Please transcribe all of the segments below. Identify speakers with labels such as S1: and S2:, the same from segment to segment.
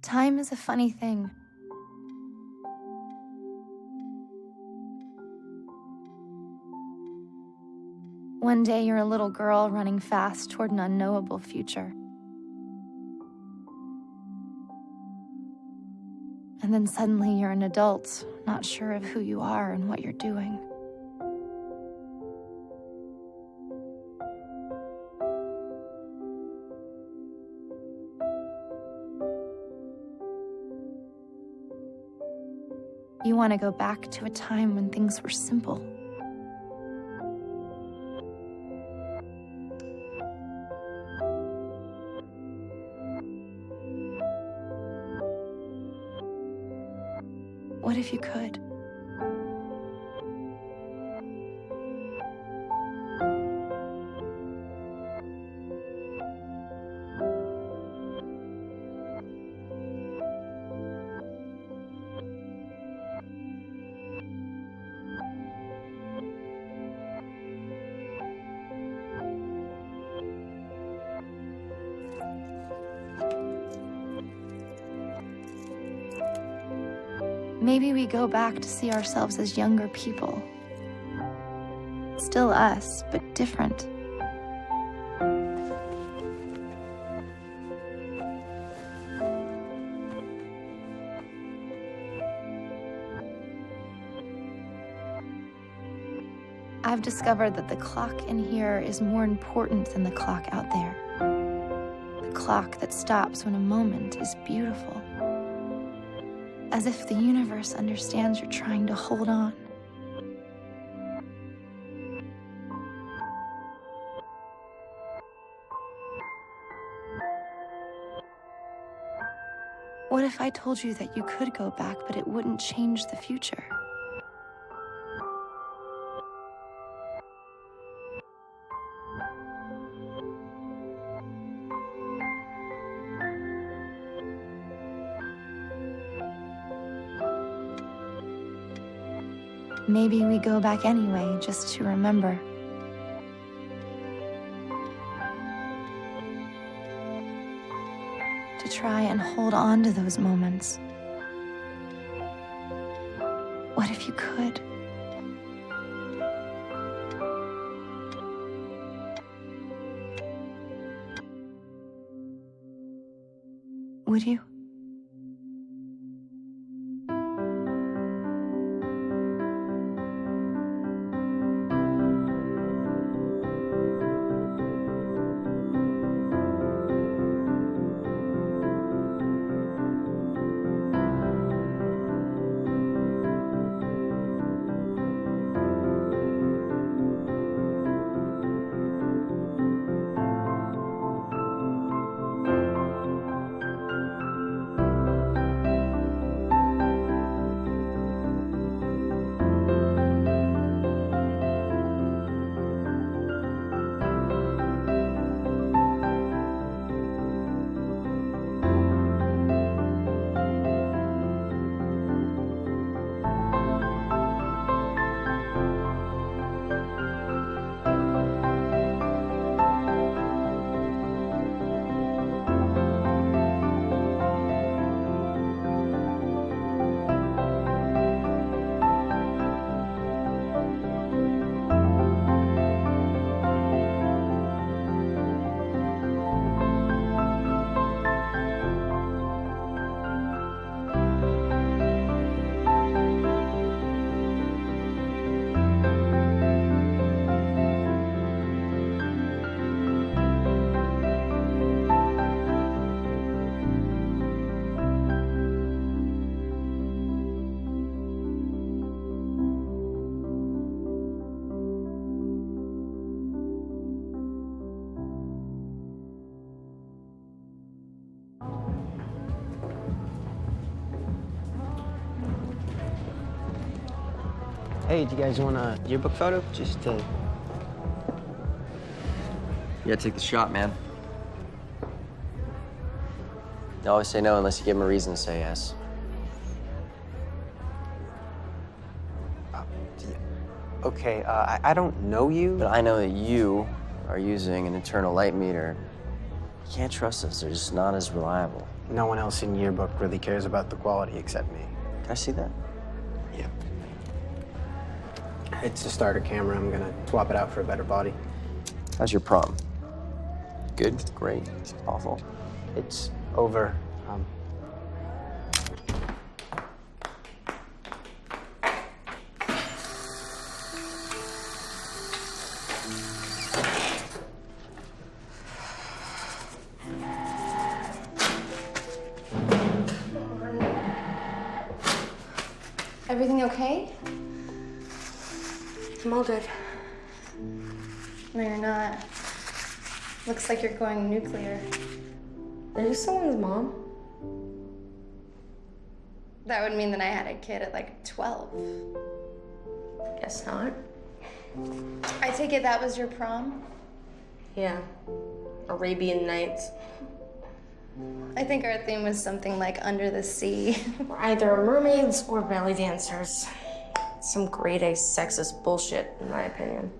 S1: Time is a funny thing. One day you're a little girl running fast toward an unknowable future. And then suddenly you're an adult, not sure of who you are and what you're doing. You want to go back to a time when things were simple. What if you could? Maybe we go back to see ourselves as younger people. Still us, but different. I've discovered that the clock in here is more important than the clock out there. The clock that stops when a moment is beautiful. As if the universe understands you're trying to hold on. What if I told you that you could go back, but it wouldn't change the future? Maybe we go back anyway, just to remember. To try and hold on to those moments. What if you could? Would you?
S2: Hey, do you guys want a yearbook photo? Just to...
S3: You gotta take the shot, man. You always say no unless you give him a reason to say yes.
S2: Okay, I don't know you.
S3: But I know that you are using an internal light meter You can't trust us. They're just not as reliable.
S2: No one else in yearbook really cares about the quality except me.
S3: Can I see that?
S2: Yep. It's a starter camera. I'm gonna swap it out for a better body.
S3: How's your prom? Good? Great? Awful?
S2: It's over.
S1: Everything okay?
S4: I'm all good.
S1: No, you're not. Looks like you're going nuclear.
S4: Are you someone's mom?
S1: That would mean that I had a kid at like 12.
S4: Guess not.
S1: I take it that was your prom?
S4: Yeah. Arabian Nights.
S1: I think our theme was something like Under the Sea.
S4: We're either mermaids or belly dancers. Some grade A sexist bullshit, in my opinion.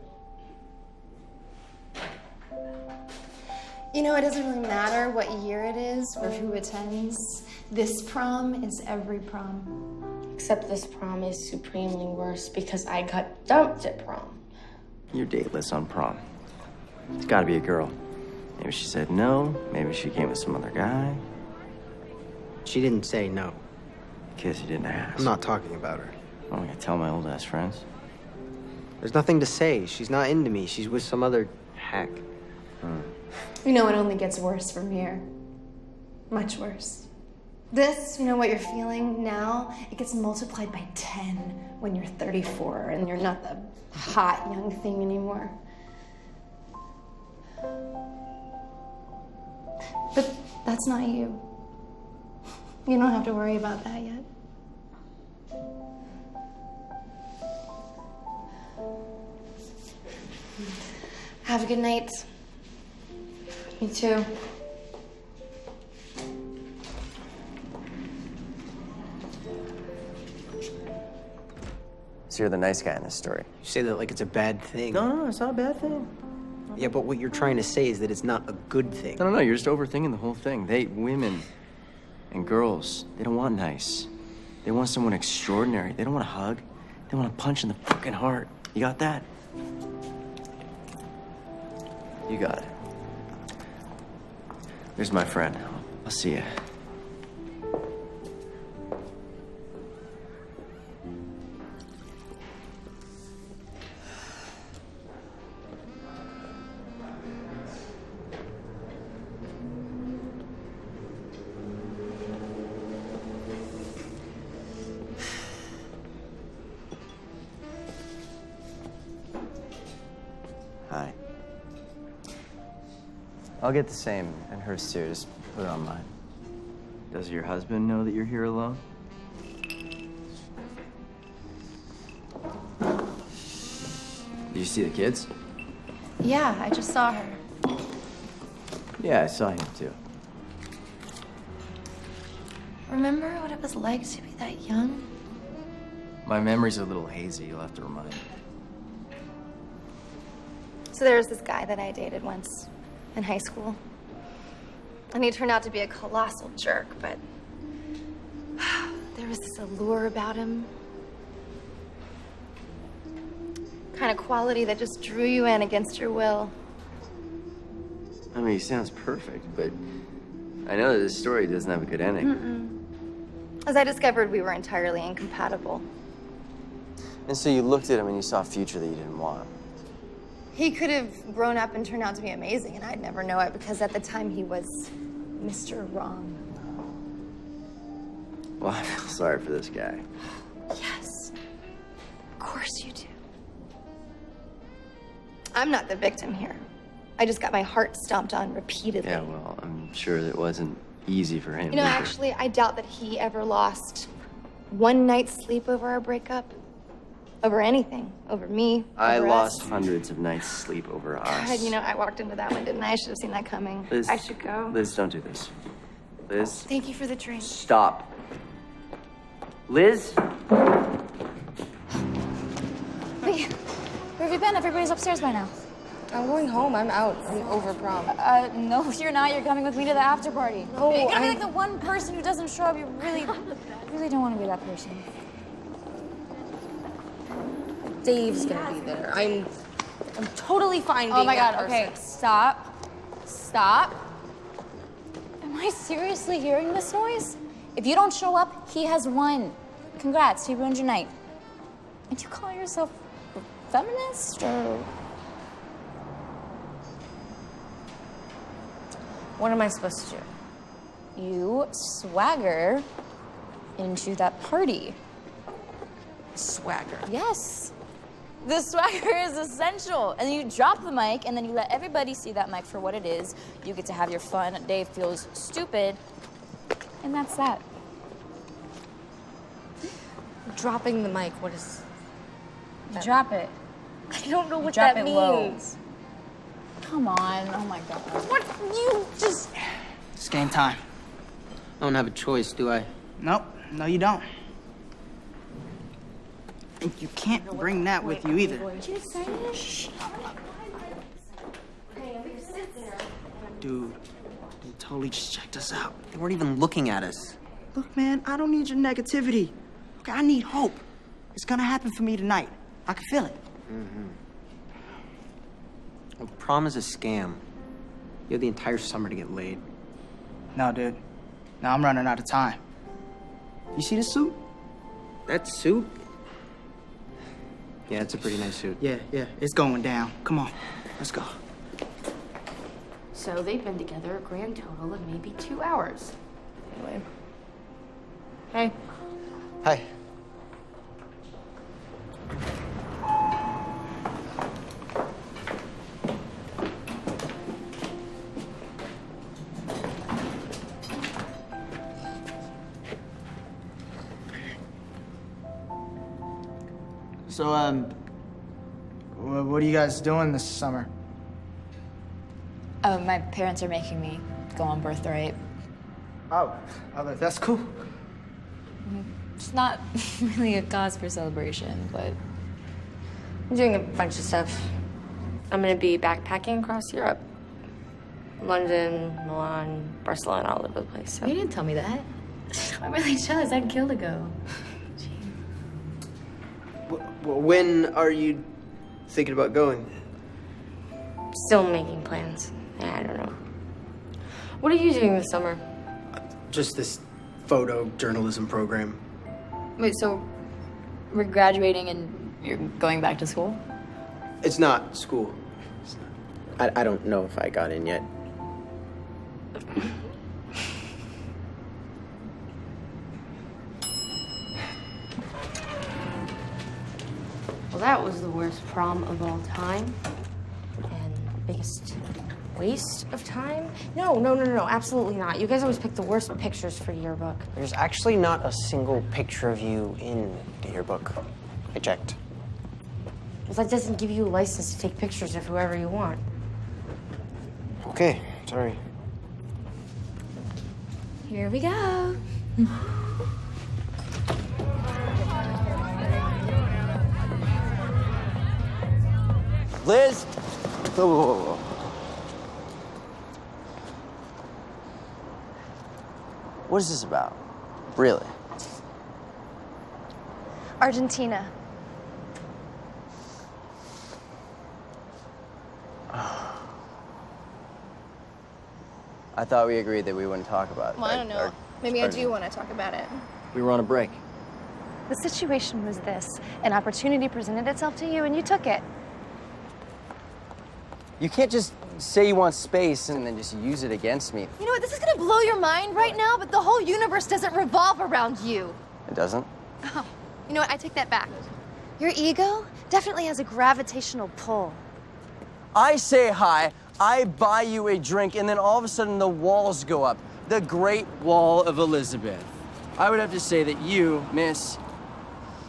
S1: You know, it doesn't really matter what year it is or who attends. This prom is every prom.
S4: Except this prom is supremely worse because I got dumped at prom.
S3: You're dateless on prom. It's gotta be a girl. Maybe she said no. Maybe she came with some other guy.
S2: She didn't say no.
S3: Kiss, you didn't ask.
S2: I'm not talking about her.
S3: I'm gonna tell my old-ass friends.
S2: There's nothing to say. She's not into me. She's with some other hack.
S1: You know, it only gets worse from here. Much worse. This, you know what you're feeling now, it gets multiplied by 10 when you're 34 and you're not the hot young thing anymore. But that's not you. You don't have to worry about that yet. Have a good night.
S4: Me too.
S3: So you're the nice guy in this story.
S2: You say that like it's a bad thing.
S3: No, it's not a bad thing.
S2: Yeah, but what you're trying to say is that it's not a good thing.
S3: No, you're just overthinking the whole thing. Women and girls, they don't want nice. They want someone extraordinary. They don't want a hug. They want a punch in the fucking heart. You got that? You got it. There's my friend. I'll see you. Hi. I'll get the same, and hers too. Just put it on mine. Does your husband know that you're here alone? Did you see the kids?
S1: Yeah, I just saw her.
S3: Yeah, I saw him too.
S1: Remember what it was like to be that young?
S3: My memory's a little hazy. You'll have to remind me.
S1: So there was this guy that I dated once in high school. And he turned out to be a colossal jerk, but there was this allure about him. Kind of quality that just drew you in against your will.
S3: I mean, he sounds perfect, but I know that this story doesn't have a good ending.
S1: As I discovered, we were entirely incompatible.
S3: And so you looked at him and you saw a future that you didn't want.
S1: He could have grown up and turned out to be amazing, and I'd never know it because at the time he was Mr. Wrong.
S3: Well, I feel sorry for this guy.
S1: Yes, of course you do. I'm not the victim here. I just got my heart stomped on repeatedly.
S3: Yeah, well, I'm sure it wasn't easy for him.
S1: You know,
S3: either.
S1: actually, I doubt that he ever lost one night's sleep over our breakup. Over anything. Over me.
S3: I
S1: over
S3: lost
S1: us.
S3: hundreds of nights' sleep over us.
S1: God, you know, I walked into that one, didn't I? I should have seen that coming.
S3: Liz,
S1: I should go.
S3: Liz, don't do this. Liz,
S1: Thank you for the drink.
S3: stop. Liz?
S5: Hey, where have you been? Everybody's upstairs by now.
S4: I'm going home. I'm out. I'm over prom.
S5: No, you're not. You're coming with me to the after party.
S4: No,
S5: You're gonna be like the one person who doesn't show up. You really don't want to be that person.
S4: Dave's gonna be there. I'm totally fine being
S5: Oh my
S4: that
S5: god,
S4: person.
S5: okay, stop. Stop. Am I seriously hearing this noise? If you don't show up, he has won. Congrats, he ruined your night. And you call yourself a feminist, or?
S4: What am I supposed to do?
S5: You swagger into that party.
S4: Swagger.
S5: Yes. The swagger is essential. And you drop the mic, and then you let everybody see that mic for what it is. You get to have your fun. Dave feels stupid. And that's that.
S4: Dropping the mic, what is...
S5: You drop it.
S4: I don't know what
S5: Drop
S4: that
S5: it low.
S4: means.
S5: Come on. Oh my god.
S4: What? You just...
S6: It's game time.
S2: I don't have a choice, do I?
S6: Nope, no you don't. And you can't bring that with you either. Dude, they totally just checked us out.
S2: They weren't even looking at us.
S6: Look, man, I don't need your negativity. Okay, I need hope. It's gonna happen for me tonight. I can feel it.
S2: Well, prom is a scam. You have the entire summer to get laid.
S6: No, dude. No, I'm running out of time. You see this suit?
S2: That suit? Yeah, it's a pretty nice suit.
S6: Yeah, it's going down. Come on, let's go.
S7: So they've been together a grand total of maybe 2 hours. Anyway. Hey.
S2: Hi.
S6: So, what are you guys doing this summer?
S5: Oh, my parents are making me go on birthright.
S6: Oh, that's cool.
S5: It's not really a cause for celebration, but
S4: I'm doing a bunch of stuff. I'm gonna be backpacking across Europe. London, Milan, Barcelona, all over the place. So.
S7: You didn't tell me that. I'm really jealous. I'd kill to go.
S2: When are you thinking about going?
S4: Still making plans. I don't know. What are you doing this summer?
S2: Just this photo journalism program.
S5: wait, so we're graduating and you're going back to school?
S2: It's not school. I don't know if I got in yet.
S7: Well, that was the worst prom of all time.
S4: And biggest waste of time? No, absolutely not. You guys always pick the worst pictures for yearbook.
S2: There's actually not a single picture of you in the yearbook. I checked.
S4: Well, that doesn't give you a license to take pictures of whoever you want.
S2: Okay, sorry.
S5: Here we go.
S3: Liz! Whoa. What is this about? Really?
S1: Argentina.
S3: I thought we agreed that we wouldn't talk about it.
S8: Well, I don't know. Maybe I do want to talk about it.
S3: We were on a break.
S1: The situation was this. An opportunity presented itself to you and you took it.
S3: You can't just say you want space and then just use it against me.
S8: You know what? This is gonna blow your mind right now, but the whole universe doesn't revolve around you.
S3: It doesn't?
S8: Oh, you know what? I take that back.
S1: Your ego definitely has a gravitational pull.
S3: I say hi, I buy you a drink, and then all of a sudden the walls go up. The Great Wall of Elizabeth. I would have to say that you, miss,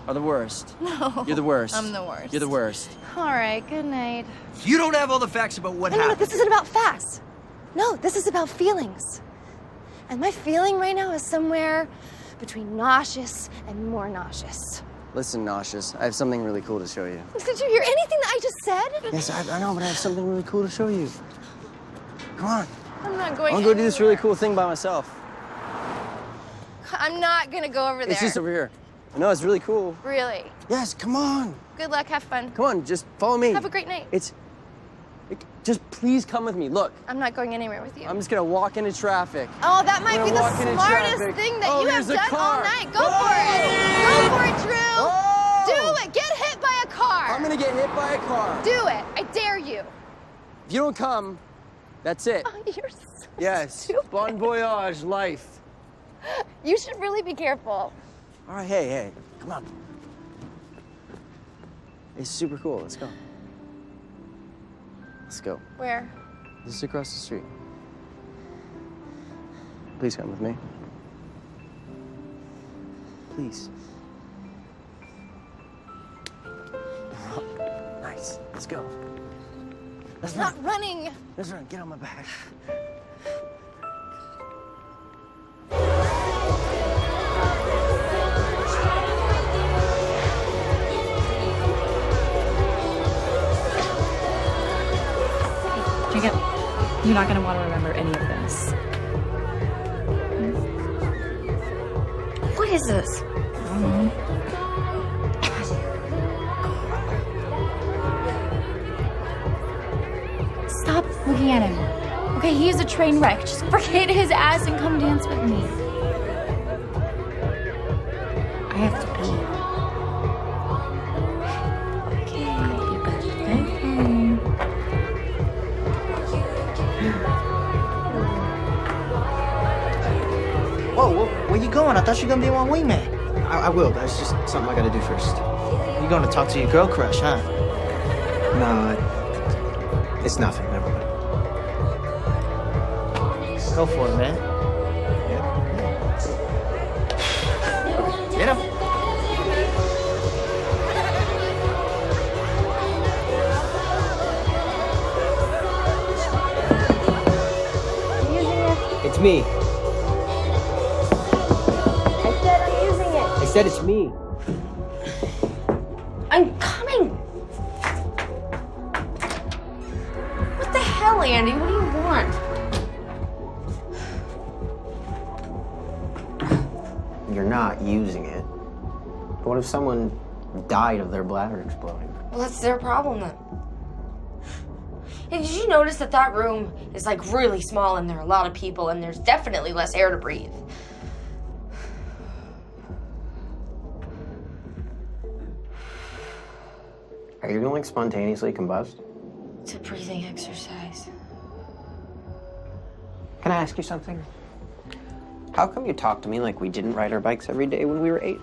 S3: are the worst.
S8: No.
S3: You're the worst.
S8: I'm the worst.
S3: You're the worst.
S1: All right, good night.
S9: You don't have all the facts about what
S1: No,
S9: happened.
S1: this isn't about facts. No, this is about feelings. And my feeling right now is somewhere between nauseous and more nauseous.
S3: Listen, Nauseous, I have something really cool to show you.
S8: Did you hear anything that I just said?
S3: Yes, I know, but I have something really cool to show you. Come on.
S8: I'm not going
S3: I'll go do this really cool thing by myself.
S8: I'm not gonna go over there.
S3: It's just over here. No, it's really cool.
S8: Really?
S3: Yes, come on.
S8: Good luck, have fun.
S3: Come on, just follow me.
S8: Have a great night.
S3: Just please come with me. Look,
S8: I'm not going anywhere with you.
S3: I'm just gonna walk into traffic.
S8: Oh, that might be the
S3: walk into
S8: smartest
S3: traffic.
S8: thing that
S3: Oh,
S8: you have
S3: there's a
S8: done
S3: car.
S8: all night. Go
S3: Oh!
S8: for it. Go for it, Drew.
S3: Oh!
S8: Do it. Get hit by a car.
S3: I'm gonna get hit by a car.
S8: Do it. I dare you.
S3: If you don't come, that's it.
S8: Oh, you're so
S3: Yes.
S8: stupid.
S3: Bon voyage, life.
S8: You should really be careful.
S3: All right, hey, come on. It's super cool. Let's go. Let's go.
S8: Where?
S3: This is across the street. Please come with me. Please. Nice. Let's go. Let's run.
S8: Not running.
S3: Let's run. Get on my back.
S10: Jacob, you're not gonna want to remember any of this.
S4: What is this?
S5: Stop looking at him. Okay, he is a train wreck. Just forget his ass and come dance with me. I have to pee. Okay, you better go home.
S6: Whoa, where you going? I thought you were gonna be my wingman.
S2: I will. That's just something I gotta do first.
S6: You gonna talk to your girl crush, huh?
S2: No, it's nothing. Never mind.
S6: Go for it, man. Get up.
S2: It's me.
S4: I said I'm using it.
S2: I said it's me.
S4: I'm coming. What the hell, Andy? What do you want?
S2: You're not using it. But what if someone died of their bladder exploding?
S4: Well, that's their problem then. Hey, did you notice that that room is like really small and there are a lot of people and there's definitely less air to breathe?
S2: Are you gonna like spontaneously combust?
S4: It's a breathing exercise.
S2: Can I ask you something? How come you talk to me like we didn't ride our bikes every day when we were 8?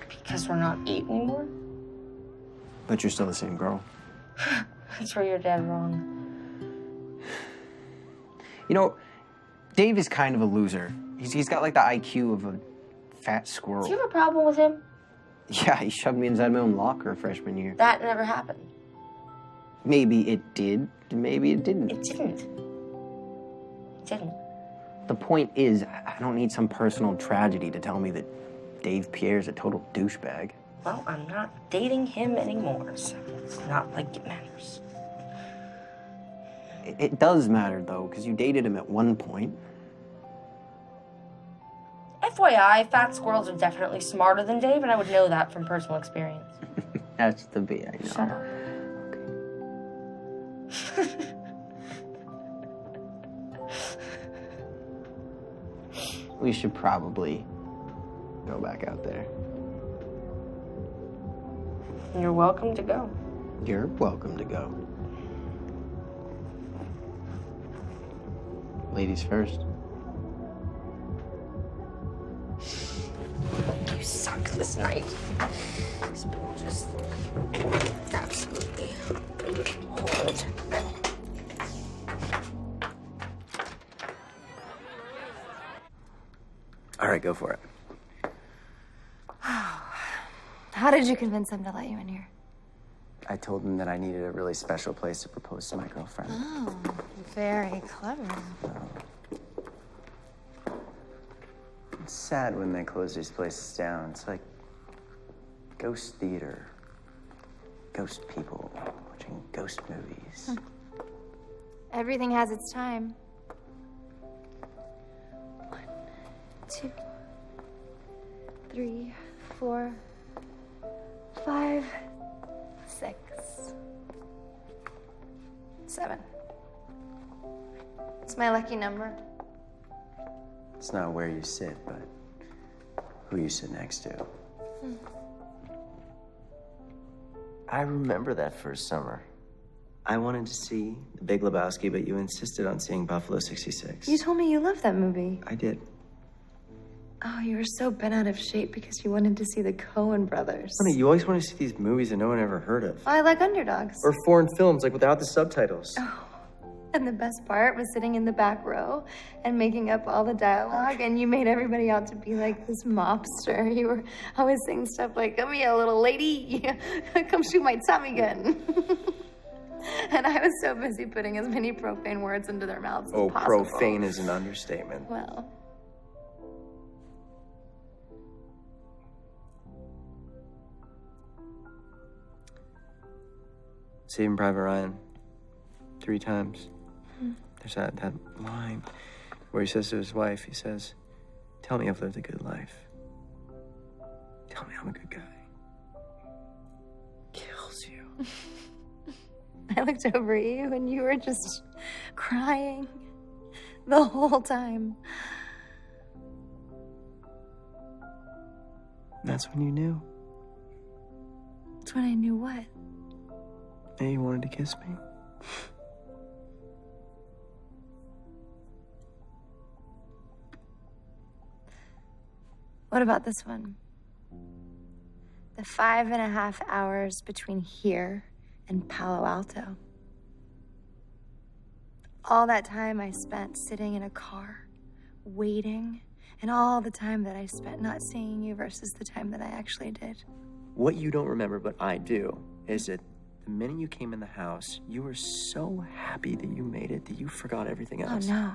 S4: Because we're not 8 anymore?
S2: But you're still the same girl.
S4: That's where you're dead wrong.
S2: You know, Dave is kind of a loser. He's got like the IQ of a fat squirrel.
S4: Do you have a problem with him?
S2: Yeah, he shoved me inside my own locker freshman year.
S4: That never happened.
S2: Maybe it did, maybe it didn't.
S4: It didn't. It didn't.
S2: The point is, I don't need some personal tragedy to tell me that Dave Pierre's a total douchebag.
S4: Well, I'm not dating him anymore, so it's not like it matters.
S2: It does matter, though, because you dated him at one point.
S4: FYI, fat squirrels are definitely smarter than Dave, and I would know that from personal experience.
S2: That's the bit, I know.
S4: Shut up.
S2: We should probably go back out there.
S4: You're welcome to go.
S2: You're welcome to go. Ladies first.
S4: You suck this night. This bill just absolutely horrid.
S3: All right, go for it.
S1: How did you convince them to let you in here?
S3: I told them that I needed a really special place to propose to my girlfriend.
S1: Oh, very clever.
S3: It's sad when they close these places down. It's like
S2: Ghost theater. Ghost people. Watching ghost movies.
S1: Everything has its time. 1, 2, 3, 4, 5, 6, 7. It's my lucky number.
S3: It's not where you sit, but who you sit next to. I remember that first summer. I wanted to see The Big Lebowski, but you insisted on seeing Buffalo 66.
S1: You told me you loved that movie.
S3: I did.
S1: Oh, you were so bent out of shape because you wanted to see the Coen brothers.
S3: Honey, you always want to see these movies that no one ever heard of.
S1: I like underdogs.
S3: Or foreign films, like without the subtitles.
S1: Oh, and the best part was sitting in the back row and making up all the dialogue, and you made everybody out to be like this mobster. You were always saying stuff like, "Come here, little lady. Come shoot my Tommy gun." And I was so busy putting as many profane words into their mouths as possible.
S3: Profane is an understatement.
S1: Well.
S3: Saving Private Ryan. 3 times. There's that line where he says to his wife, he says, "Tell me I've lived a good life. Tell me I'm a good guy." Kills you.
S1: I looked over at you and you were just crying the whole time.
S3: That's when you knew.
S1: That's when I knew what?
S3: That you wanted to kiss me.
S1: What about this one? The 5.5 hours between here and Palo Alto. All that time I spent sitting in a car, waiting, and all the time that I spent not seeing you versus the time that I actually did.
S3: What you don't remember, but I do, is that the minute you came in the house, you were so happy that you made it that you forgot everything
S1: Oh,
S3: else.
S1: no.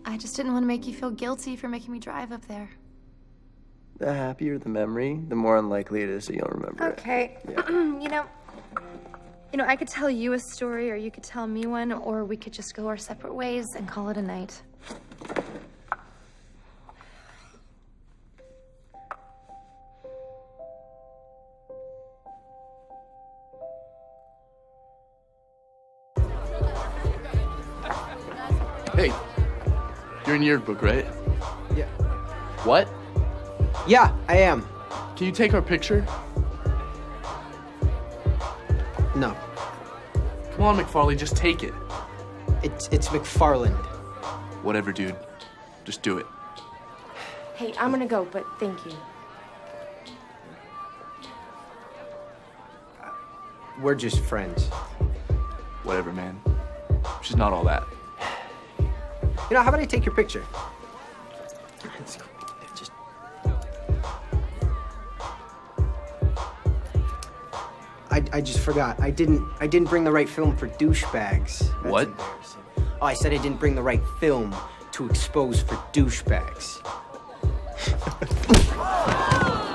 S1: I just didn't want to make you feel guilty for making me drive up there.
S3: The happier the memory, the more unlikely it is that you'll remember
S1: Okay.
S3: it. Yeah.
S1: You know, I could tell you a story, or you could tell me one, or we could just go our separate ways and call it a night.
S11: Hey, you're in yearbook, right?
S2: Yeah.
S11: What?
S2: Yeah, I am.
S11: Can you take our picture?
S2: No.
S11: Come on, McFarley, just take it.
S2: It's McFarland.
S11: Whatever, dude. Just do it.
S4: Hey, I'm gonna go, but thank you.
S2: We're just friends.
S11: Whatever, man. She's not all that.
S2: You know, how about I take your picture? Just... I just forgot. I didn't bring the right film for douchebags. That's
S11: What?
S2: embarrassing. Oh, I said I didn't bring the right film to expose for douchebags.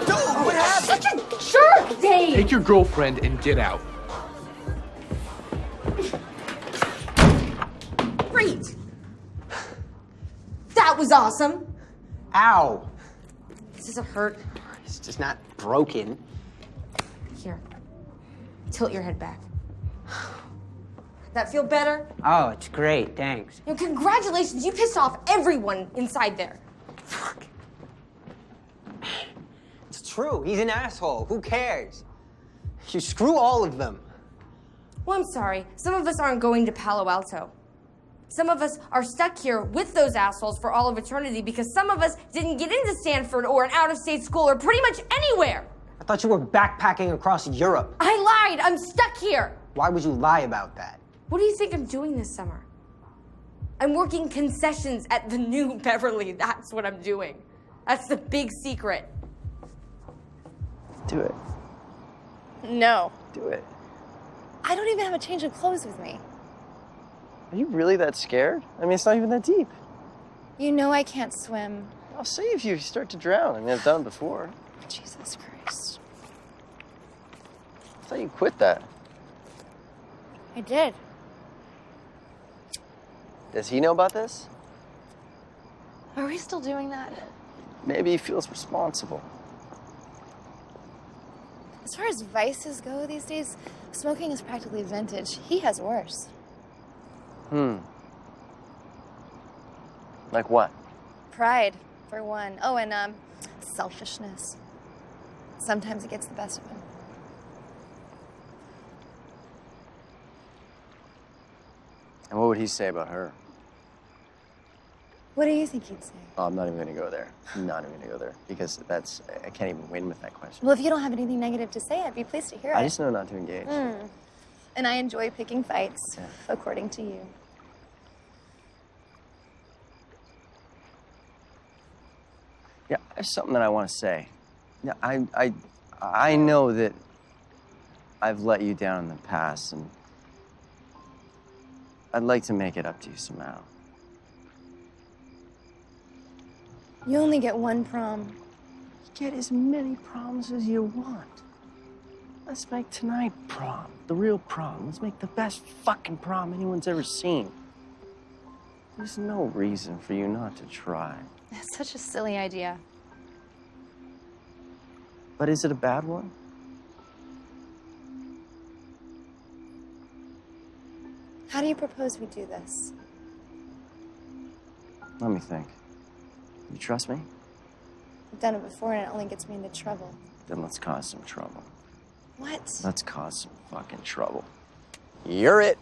S4: No, what happened? Such a jerk, Dave!
S11: Take your girlfriend and get out.
S4: Great! That was awesome!
S2: Ow!
S4: Does it hurt?
S2: It's just not broken.
S4: Here. Tilt your head back. That feel better?
S2: Oh, it's great. Thanks.
S4: You know, congratulations, you pissed off everyone inside there.
S2: It's true. He's an asshole. Who cares? You screw all of them.
S4: Well, I'm sorry. Some of us aren't going to Palo Alto. Some of us are stuck here with those assholes for all of eternity because some of us didn't get into Stanford or an out-of-state school or pretty much anywhere.
S2: I thought you were backpacking across Europe.
S4: I lied. I'm stuck here.
S2: Why would you lie about that?
S4: What do you think I'm doing this summer? I'm working concessions at the New Beverly. That's what I'm doing. That's the big secret.
S3: Do it.
S1: No.
S3: Do it.
S1: I don't even have a change of clothes with me.
S3: Are you really that scared? I mean, it's not even that deep.
S1: You know I can't swim.
S3: I'll save you if you start to drown. I mean, I've done it before.
S8: Jesus Christ.
S3: I thought you quit that.
S8: I did.
S3: Does he know about this?
S8: Are we still doing that?
S3: Maybe he feels responsible.
S8: As far as vices go these days, smoking is practically vintage. He has worse.
S3: Like what?
S8: Pride, for one. Oh, and selfishness. Sometimes it gets the best of him.
S3: And what would he say about her?
S8: What do you think he'd say?
S3: Oh, I'm not even gonna go there. I'm not even gonna go there because I can't even win with that question.
S8: Well, if you don't have anything negative to say, I'd be pleased to hear it.
S3: I just know not to engage.
S8: And I enjoy picking fights, according to you.
S3: Yeah, there's something that I want to say. Yeah, I know that I've let you down in the past, and I'd like to make it up to you somehow.
S8: You only get one prom.
S3: Get as many proms as you want. Let's make tonight prom, the real prom. Let's make the best fucking prom anyone's ever seen. There's no reason for you not to try.
S8: That's such a silly idea.
S3: But is it a bad one?
S8: How do you propose we do this?
S3: Let me think. You trust me?
S8: I've done it before and it only gets me into trouble.
S3: Then let's cause some trouble.
S8: What?
S3: Let's cause some fucking trouble. You're it.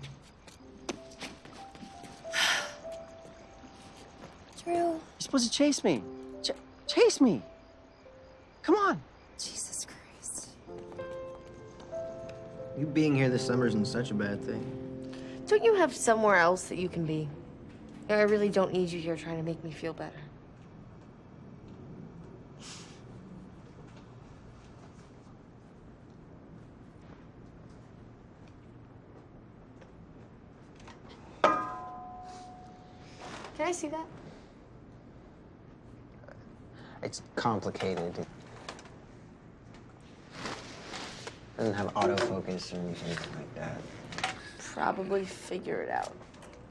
S8: Drew.
S3: You're supposed to chase me. Chase me. Come on.
S8: Jesus Christ.
S2: You being here this summer isn't such a bad thing.
S4: Don't you have somewhere else that you can be? I really don't need you here trying to make me feel better. Can I see that?
S2: It's complicated. It doesn't have autofocus or anything like that.
S4: Probably figure it out.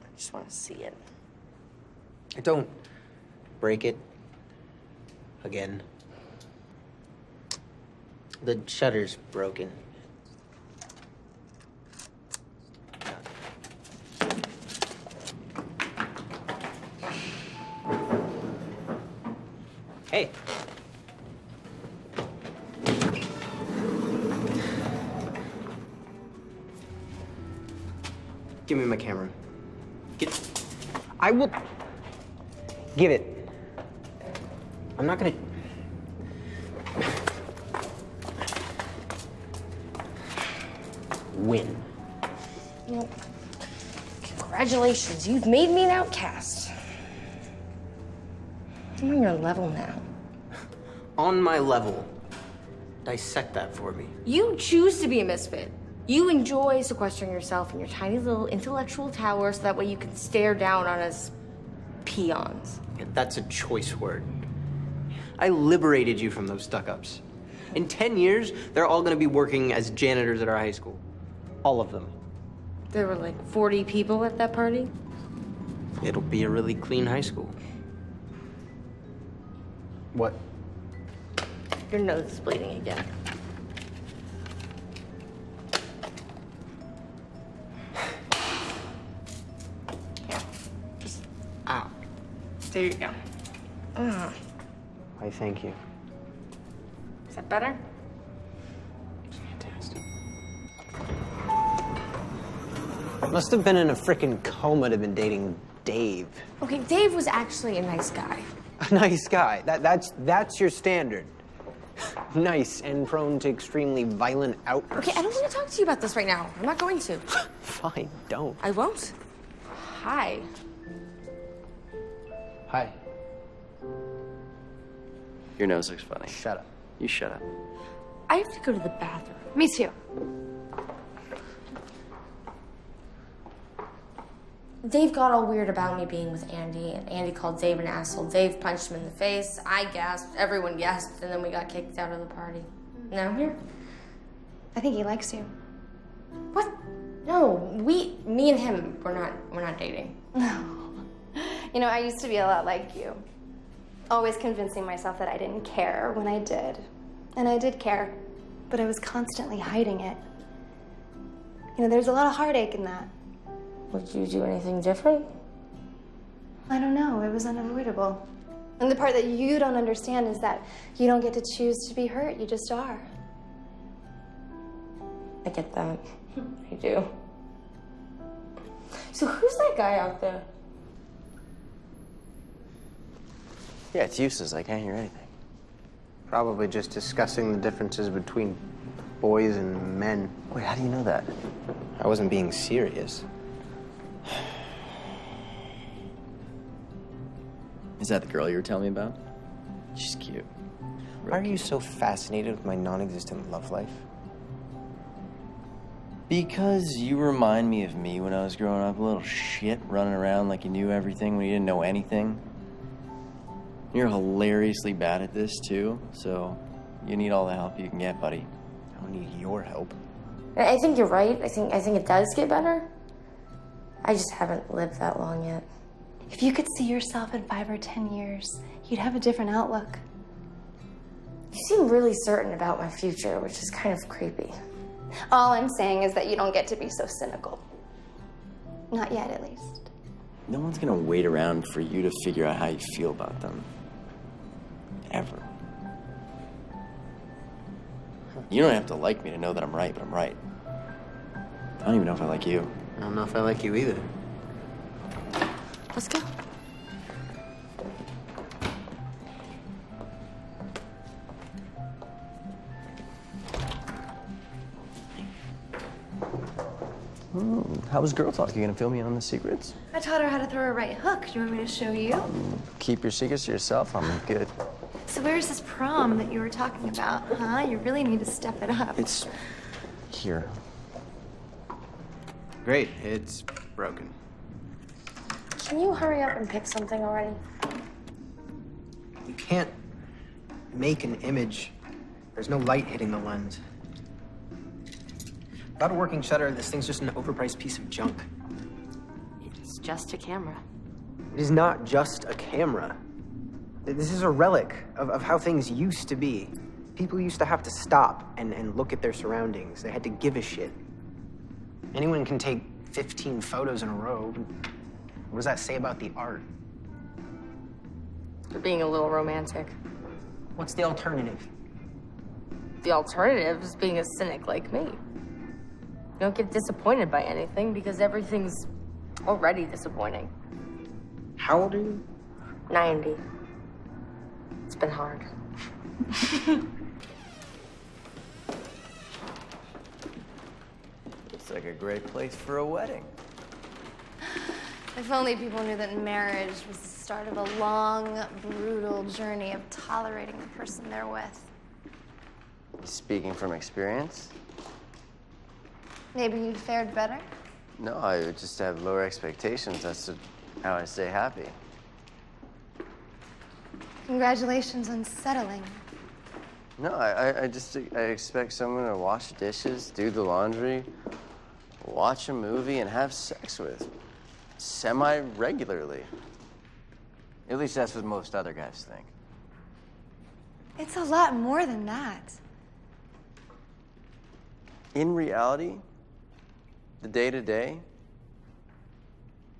S4: I just want to see it.
S2: Don't break it again. The shutter's broken. Hey. Give me my camera. I will give it. I'm not gonna. Win.
S4: Well, congratulations, you've made me an outcast. I'm on your level now.
S2: On my level. Dissect that for me.
S4: You choose to be a misfit. You enjoy sequestering yourself in your tiny little intellectual tower so that way you can stare down on us peons.
S2: Yeah, that's a choice word. I liberated you from those stuck-ups. In 10 years, they're all gonna be working as janitors at our high school. All of them.
S4: There were like 40 people at that party.
S2: It'll be a really clean high school. What?
S4: Your nose is bleeding again. Here, just, ow. There you go.
S2: Why, thank you.
S4: Is that better?
S2: Fantastic. Must have been in a frickin' coma to have been dating Dave.
S4: Okay, Dave was actually a nice guy.
S2: A nice guy. That's your standard. Nice and prone to extremely violent outbursts.
S4: Okay, I don't want to talk to you about this right now. I'm not going to.
S2: Fine, don't.
S4: I won't. Hi.
S2: Hi.
S3: Your nose looks funny.
S2: Shut up.
S3: You shut up.
S4: I have to go to the bathroom.
S7: Me too.
S4: Dave got all weird about me being with Andy, and Andy called Dave an asshole. Dave punched him in the face. I gasped. Everyone gasped, and then we got kicked out of the party. Now I'm here.
S8: I think he likes you.
S4: What? No, me and him, we're not dating.
S8: You know, I used to be a lot like you. Always convincing myself that I didn't care when I did. And I did care, but I was constantly hiding it. You know, there's a lot of heartache in that.
S4: Would you do anything different?
S8: I don't know, it was unavoidable. And the part that you don't understand is that you don't get to choose to be hurt, you just are.
S4: I get that. I do. So who's that guy out there?
S3: Yeah, it's useless. I can't hear anything.
S2: Probably just discussing the differences between boys and men.
S3: Wait, how do you know that?
S2: I wasn't being serious.
S3: Is that the girl you were telling me about? She's cute.
S2: Why are you so fascinated with my non-existent love life?
S3: Because you remind me of me when I was growing up, a little shit running around like you knew everything when you didn't know anything. You're hilariously bad at this too, so you need all the help you can get, buddy.
S2: I don't need your help.
S4: I think you're right. I think it does get better. I just haven't lived that long yet.
S8: If you could see yourself in 5 or 10 years, you'd have a different outlook.
S4: You seem really certain about my future, which is kind of creepy.
S8: All I'm saying is that you don't get to be so cynical. Not yet, at least.
S3: No one's gonna wait around for you to figure out how you feel about them. Ever. You don't have to like me to know that I'm right, but I'm right. I don't even know if I like you.
S2: I don't know if I like you either.
S4: Let's go.
S3: How was girl talk? You gonna fill me in on the secrets?
S8: I taught her how to throw a right hook. Do you want me to show you?
S3: Keep your secrets to yourself. I'm good.
S8: So where's this prom that you were talking about, huh? You really need to step it up.
S3: It's here.
S2: Great, it's broken.
S4: Can you hurry up and pick something already?
S2: You can't make an image. There's no light hitting the lens. Without a working shutter, this thing's just an overpriced piece of junk.
S7: It's just a camera.
S2: It is not just a camera. This is a relic of how things used to be. People used to have to stop and look at their surroundings. They had to give a shit. Anyone can take 15 photos in a row. What does that say about the art?
S4: You're being a little romantic.
S2: What's the alternative?
S4: The alternative is being a cynic like me. You don't get disappointed by anything because everything's already disappointing.
S2: How old are you?
S4: 90. It's been hard.
S3: Looks like a great place for a wedding.
S8: If only people knew that marriage was the start of a long, brutal journey of tolerating the person they're with.
S3: Speaking from experience?
S8: Maybe you'd fared better?
S3: No, I would just have lower expectations. That's how I stay happy.
S8: Congratulations on settling.
S3: No, I expect someone to wash dishes, do the laundry, watch a movie, and have sex with semi-regularly. At least that's what most other guys think.
S8: It's a lot more than that.
S3: In reality, the day-to-day,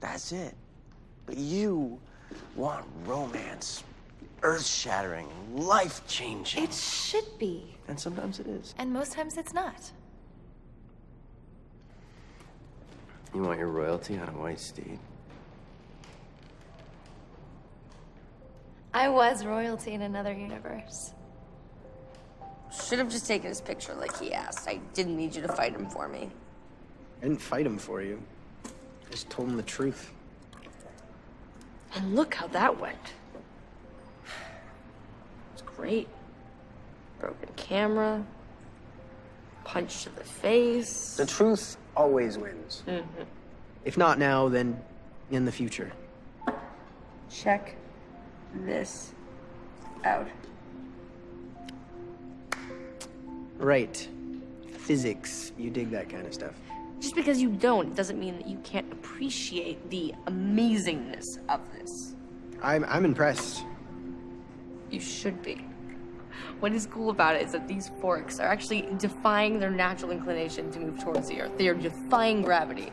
S3: that's it. But you want romance, earth-shattering, life-changing.
S8: It should be.
S3: And sometimes it is.
S8: And most times it's not.
S3: You want your royalty on a white steed?
S8: I was royalty in another universe.
S4: Should have just taken his picture like he asked. I didn't need you to fight him for me.
S2: I didn't fight him for you. I just told him the truth.
S7: And look how that went. It's great. Broken camera. Punch to the face.
S2: The truth always wins.
S7: Mm-hmm.
S2: If not now, then in the future.
S4: Check this out.
S2: Right. Physics. You dig that kind of stuff.
S4: Just because you don't doesn't mean that you can't appreciate the amazingness of this.
S2: I'm impressed.
S4: You should be. What is cool about it is that these forks are actually defying their natural inclination to move towards the earth. They are defying gravity.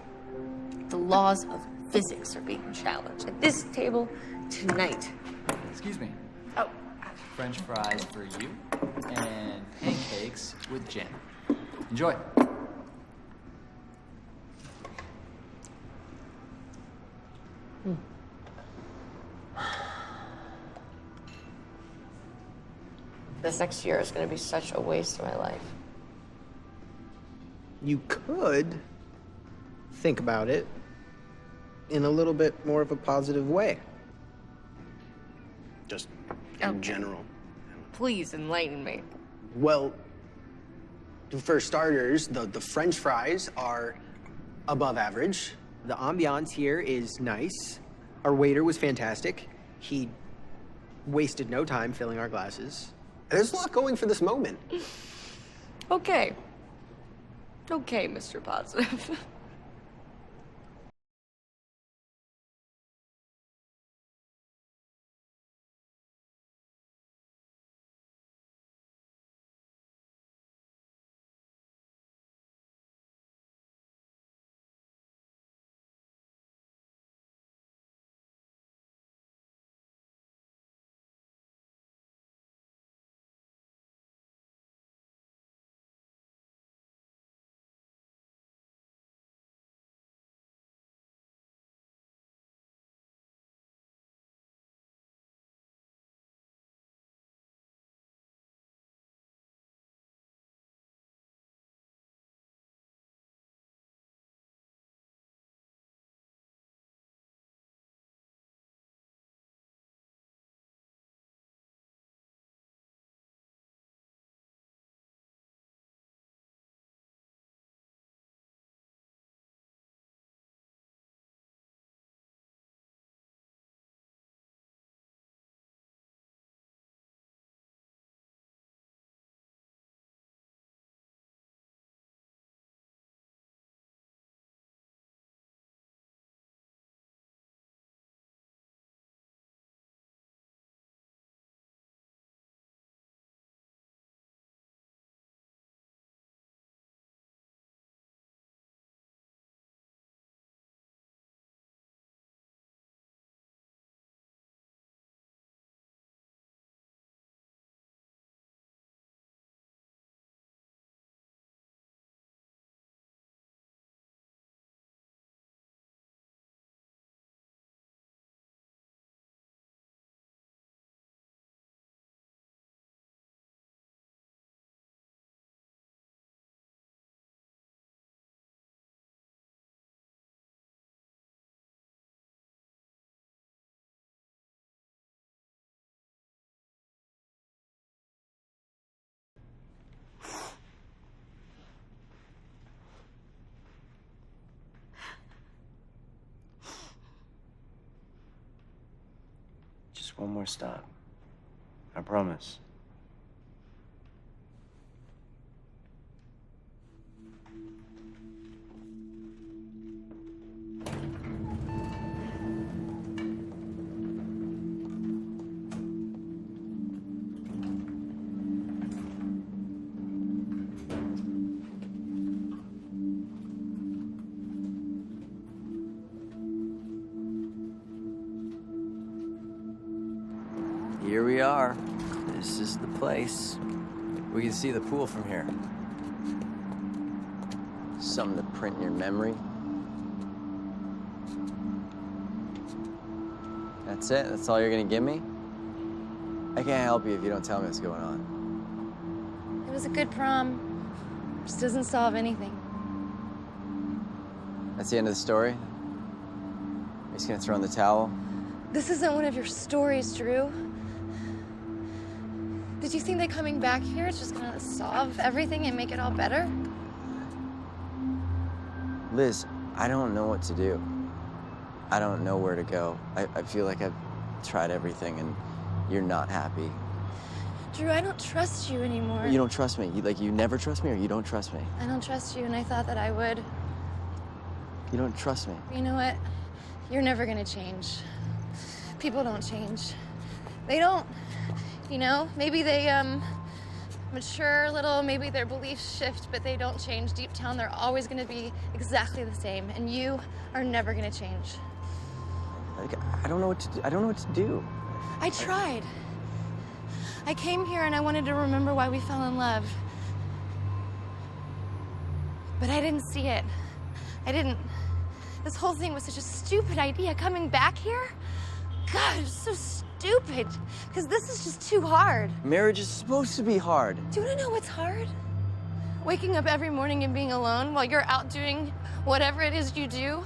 S4: The laws of physics are being challenged at this table tonight.
S11: Excuse me.
S4: Oh.
S11: French fries for you and pancakes with jam. Enjoy.
S4: This next year is going to be such a waste of my life.
S2: You could think about it in a little bit more of a positive way. Just in general.
S4: Please enlighten me.
S2: Well, for starters, the French fries are above average. The ambiance here is nice. Our waiter was fantastic. He wasted no time filling our glasses. There's a lot going for this moment.
S4: Okay. Okay, Mr. Positive.
S3: Just one more stop. I promise. Here we are. This is the place. We can see the pool from here. Something to print in your memory. That's it? That's all you're gonna give me? I can't help you if you don't tell me what's going on.
S5: It was a good prom. Just doesn't solve anything.
S3: That's the end of the story? You're just gonna throw in the towel?
S5: This isn't one of your stories, Drew. Did you think that coming back here is just gonna solve everything and make it all better?
S3: Liz, I don't know what to do. I don't know where to go. I feel like I've tried everything and you're not happy.
S5: Drew, I don't trust you anymore.
S3: You don't trust me? You never trust me or you don't trust me?
S5: I don't trust you, and I thought that I would.
S3: You don't trust me?
S5: You know what? You're never gonna change. People don't change. They don't. You know, maybe they, mature a little, maybe their beliefs shift, but they don't change. Deep down, they're always gonna be exactly the same, and you are never gonna change.
S3: Like, I don't know what to do. I don't know what to do.
S5: I tried. I came here and I wanted to remember why we fell in love. But I didn't see it. I didn't. This whole thing was such a stupid idea. Coming back here? God, it's so stupid. Because this is just too hard.
S3: Marriage is supposed to be hard.
S5: Do you want to know what's hard? Waking up every morning and being alone while you're out doing whatever it is you do.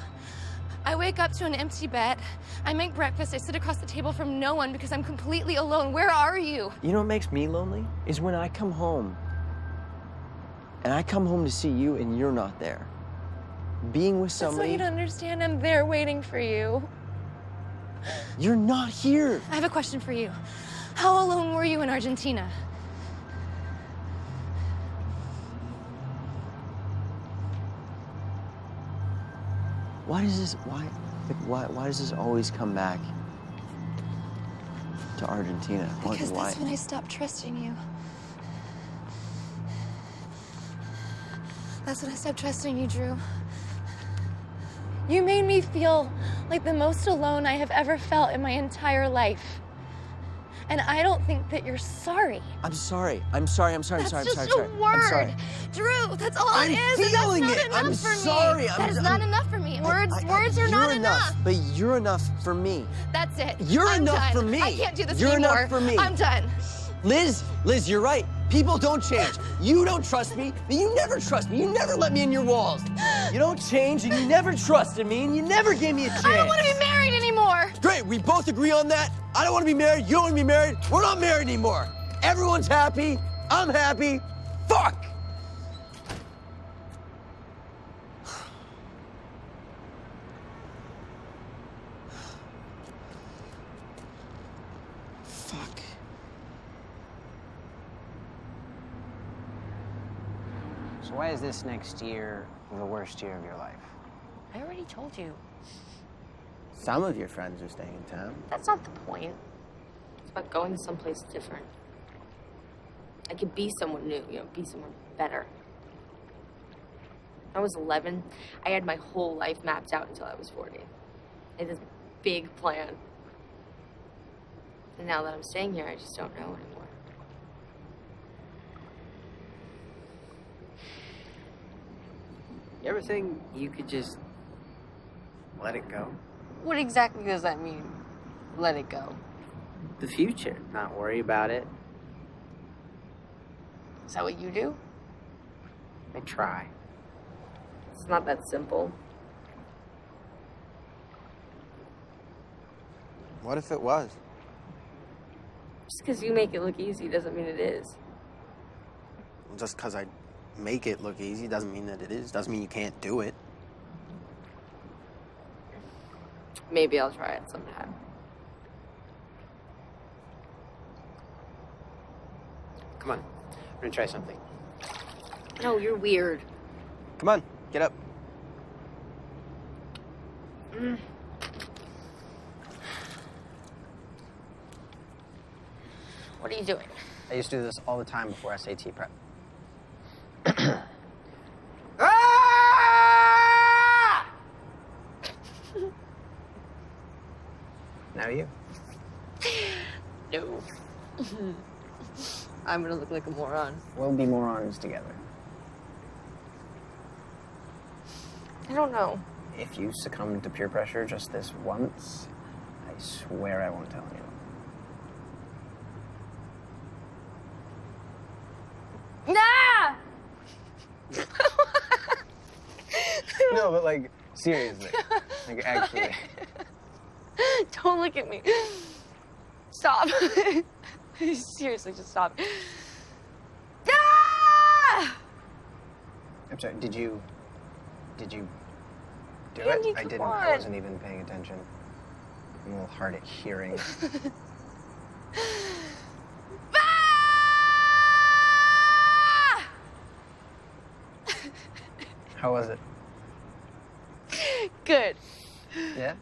S5: I wake up to an empty bed. I make breakfast. I sit across the table from no one because I'm completely alone. Where are you?
S3: You know what makes me lonely? Is when I come home. And I come home to see you and you're not there. Being with somebody...
S5: That's why you don't understand. I'm there waiting for you.
S3: You're not here.
S5: I have a question for you. How alone were you in Argentina?
S3: Why does this always come back to Argentina?
S5: Because
S3: why?
S5: that's when I stopped trusting you. That's when I stopped trusting you, Drew. You made me feel like the most alone I have ever felt in my entire life. And I don't think that you're sorry.
S3: I'm sorry. I'm sorry.
S5: That's just a word. Drew, that's all it is. And that's not enough for me.
S3: Sorry.
S5: That is not enough for me. Words are not enough.
S3: But you're enough for me.
S5: That's it.
S3: You're enough for me.
S5: I can't do this
S3: anymore.
S5: anymore.
S3: You're enough for me.
S5: I'm done.
S3: Liz, you're right. People don't change. You don't trust me, and you never trust me. You never let me in your walls. You don't change, and you never trusted me, and you never gave me a chance.
S5: I don't want to be married anymore.
S3: Great, we both agree on that. I don't want to be married. You don't want to be married. We're not married anymore. Everyone's happy. I'm happy. Fuck. Fuck.
S2: So why is this next year the worst year of your life?
S7: I already told you.
S2: Some of your friends are staying in town.
S7: That's not the point. It's about going someplace different. I could be someone new, be someone better. When I was 11, I had my whole life mapped out until I was 40. I had this big plan. And now that I'm staying here, I just don't know anymore.
S2: You ever think you could just let it go?
S7: What exactly does that mean? Let it go.
S2: The future, not worry about it.
S7: Is that what you do?
S2: I try.
S7: It's not that simple.
S2: What if it was?
S7: Just because you make it look easy doesn't mean it is.
S2: Just because I make it look easy doesn't mean that it is. Doesn't mean you can't do it.
S7: Maybe I'll try it sometime.
S2: Come on, I'm gonna try something.
S7: No, you're weird.
S2: Come on, get up.
S7: What are you doing?
S2: I used to do this all the time before SAT prep. Now you.
S7: No. I'm gonna look like a moron.
S2: We'll be morons together.
S7: I don't know.
S2: If you succumb to peer pressure just this once, I swear I won't tell anyone.
S7: Nah!
S2: No, but like, seriously. Like, actually.
S7: Don't look at me. Stop. Seriously, just stop. Ah!
S2: I'm sorry, did you do
S7: Andy,
S2: it? I
S7: come
S2: didn't.
S7: on.
S2: I wasn't even paying attention. I'm a little hard at hearing. How was it?
S7: Good.
S2: Yeah?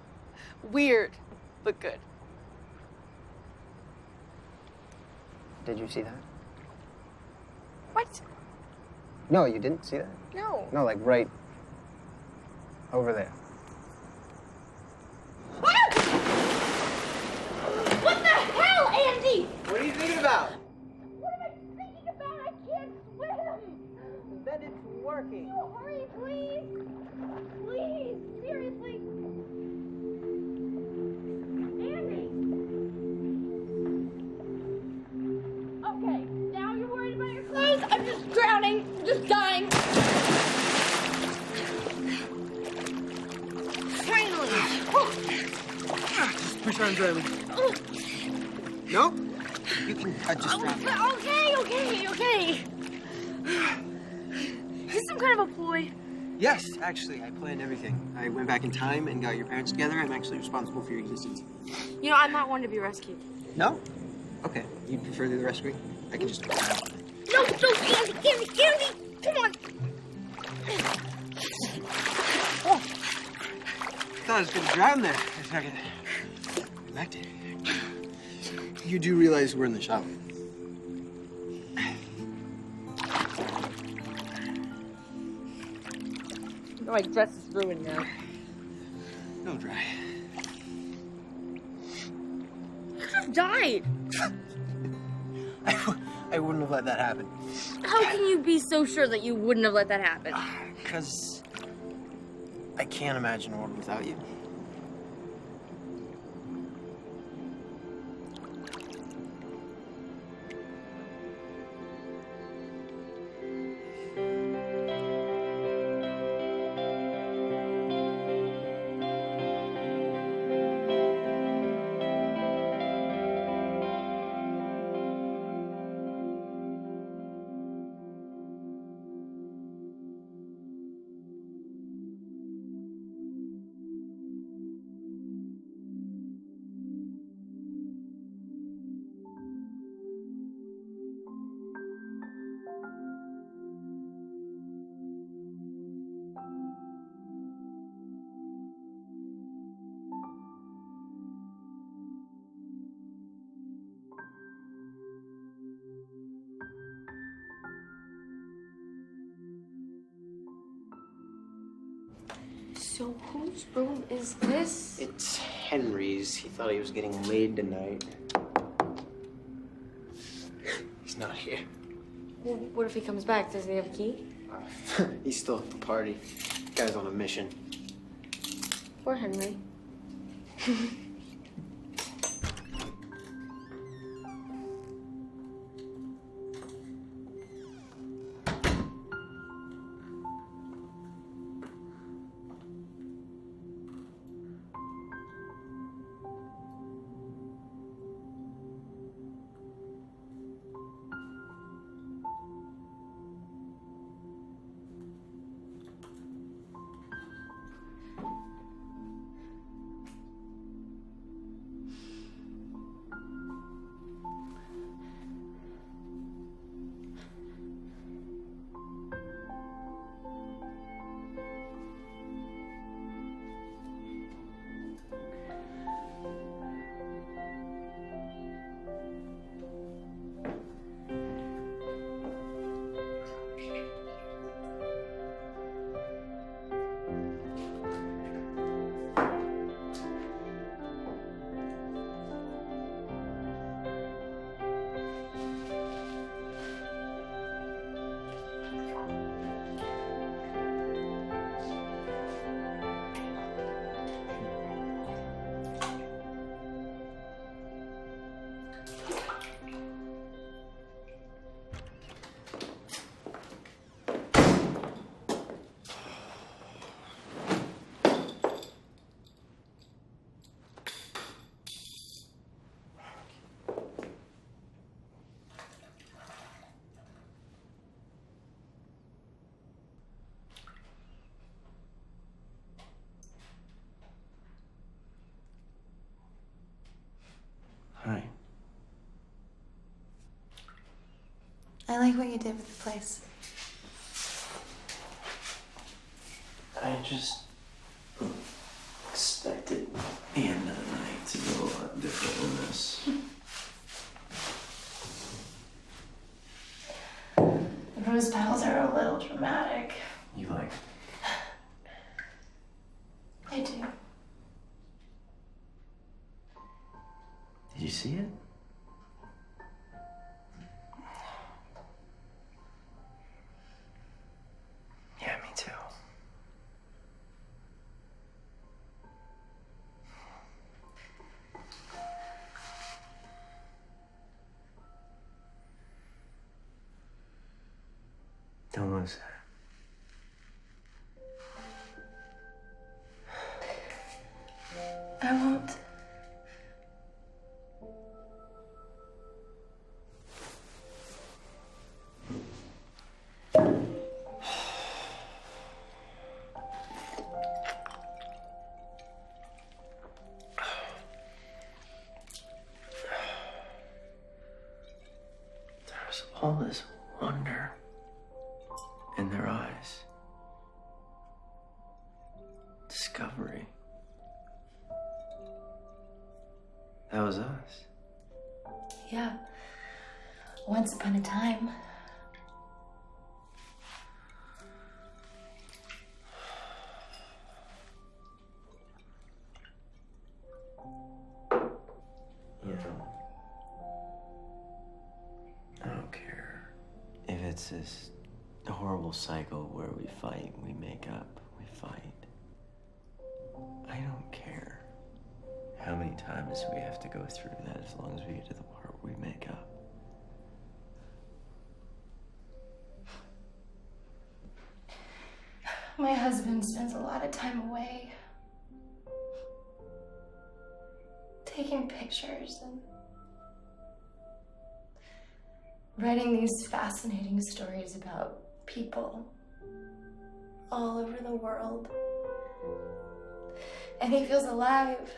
S7: Weird, but good.
S2: Did you see that?
S7: What?
S2: No, you didn't see that?
S7: No.
S2: No, like right over there.
S4: What the hell, Andy?
S2: What are you thinking about?
S4: What am I thinking about? I can't swim.
S2: Then it's working.
S4: No, hurry, please. Please, seriously. Andy. Okay, now you're worried about your clothes. I'm just drowning, just dying. Finally.
S2: Just push on driving. No? You can just drown.
S4: Okay. Is this some kind of a ploy?
S2: Yes, actually, I planned everything. I went back in time and got your parents together. I'm actually responsible for your existence.
S4: You know, I'm not one to be rescued.
S2: No? Okay. You'd prefer the rescue? I can just...
S4: No, Andy, come on.
S2: Oh. I thought I was going to drown there. I second. Back to you. You do realize we're in the shower?
S7: My dress is ruined now.
S2: No dry.
S4: You could have died.
S2: I wouldn't have let that happen.
S4: How can you be so sure that you wouldn't have let that happen?
S2: Because I can't imagine a world without you.
S4: So whose room is this?
S2: It's Henry's. He thought he was getting laid tonight. He's not here.
S4: Well, what if he comes back? Does he have a key?
S2: He's still at the party. Guy's on a mission.
S4: Poor Henry.
S1: I like what you did with the place.
S3: I just expected the end of the night to go a lot different than this.
S1: The rose petals are a little dramatic.
S3: You like?
S1: I do.
S3: Did you see it? Yeah, me too. Don't lose that.
S1: I won't.
S3: There's all this wonder in their eyes. Discovery. That was us.
S1: Yeah. Once upon a time.
S3: You know, I don't care if it's this horrible cycle where we fight, we make up, we fight. I don't care how many times we have to go through that as long as we get to the part where we make up.
S1: My husband spends a lot of time away. Taking pictures and writing these fascinating stories about people all over the world. And he feels alive.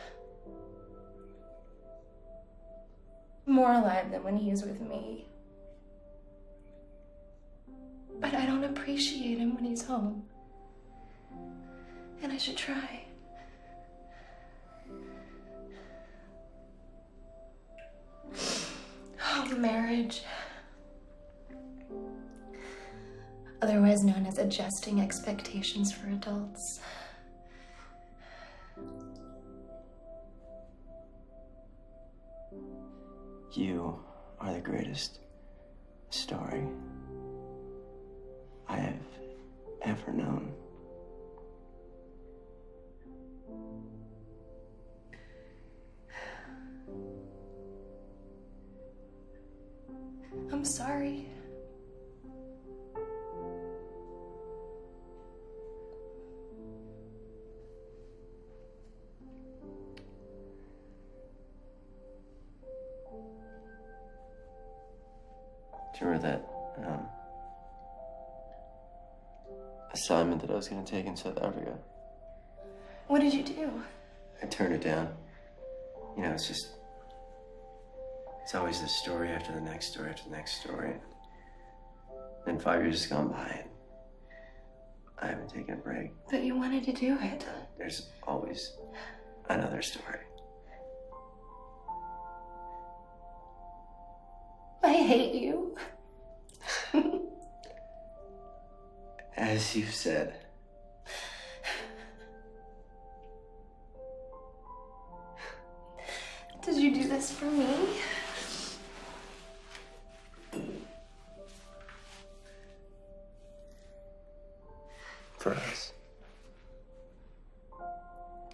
S1: More alive than when he's with me. But I don't appreciate him when he's home. And I should try. Oh, marriage. Otherwise known as adjusting expectations for adults.
S3: You are the greatest story I have ever known.
S1: I'm sorry.
S3: Do you remember that assignment that I was going to take in South Africa?
S1: What did you do?
S3: I turned it down. You know, it's always this story after the next story after the next story. And 5 years has gone by and I haven't taken a break.
S1: But you wanted to do it.
S3: There's always another story.
S1: I hate you.
S3: As you've said.
S1: Did you do this for me?
S3: For us.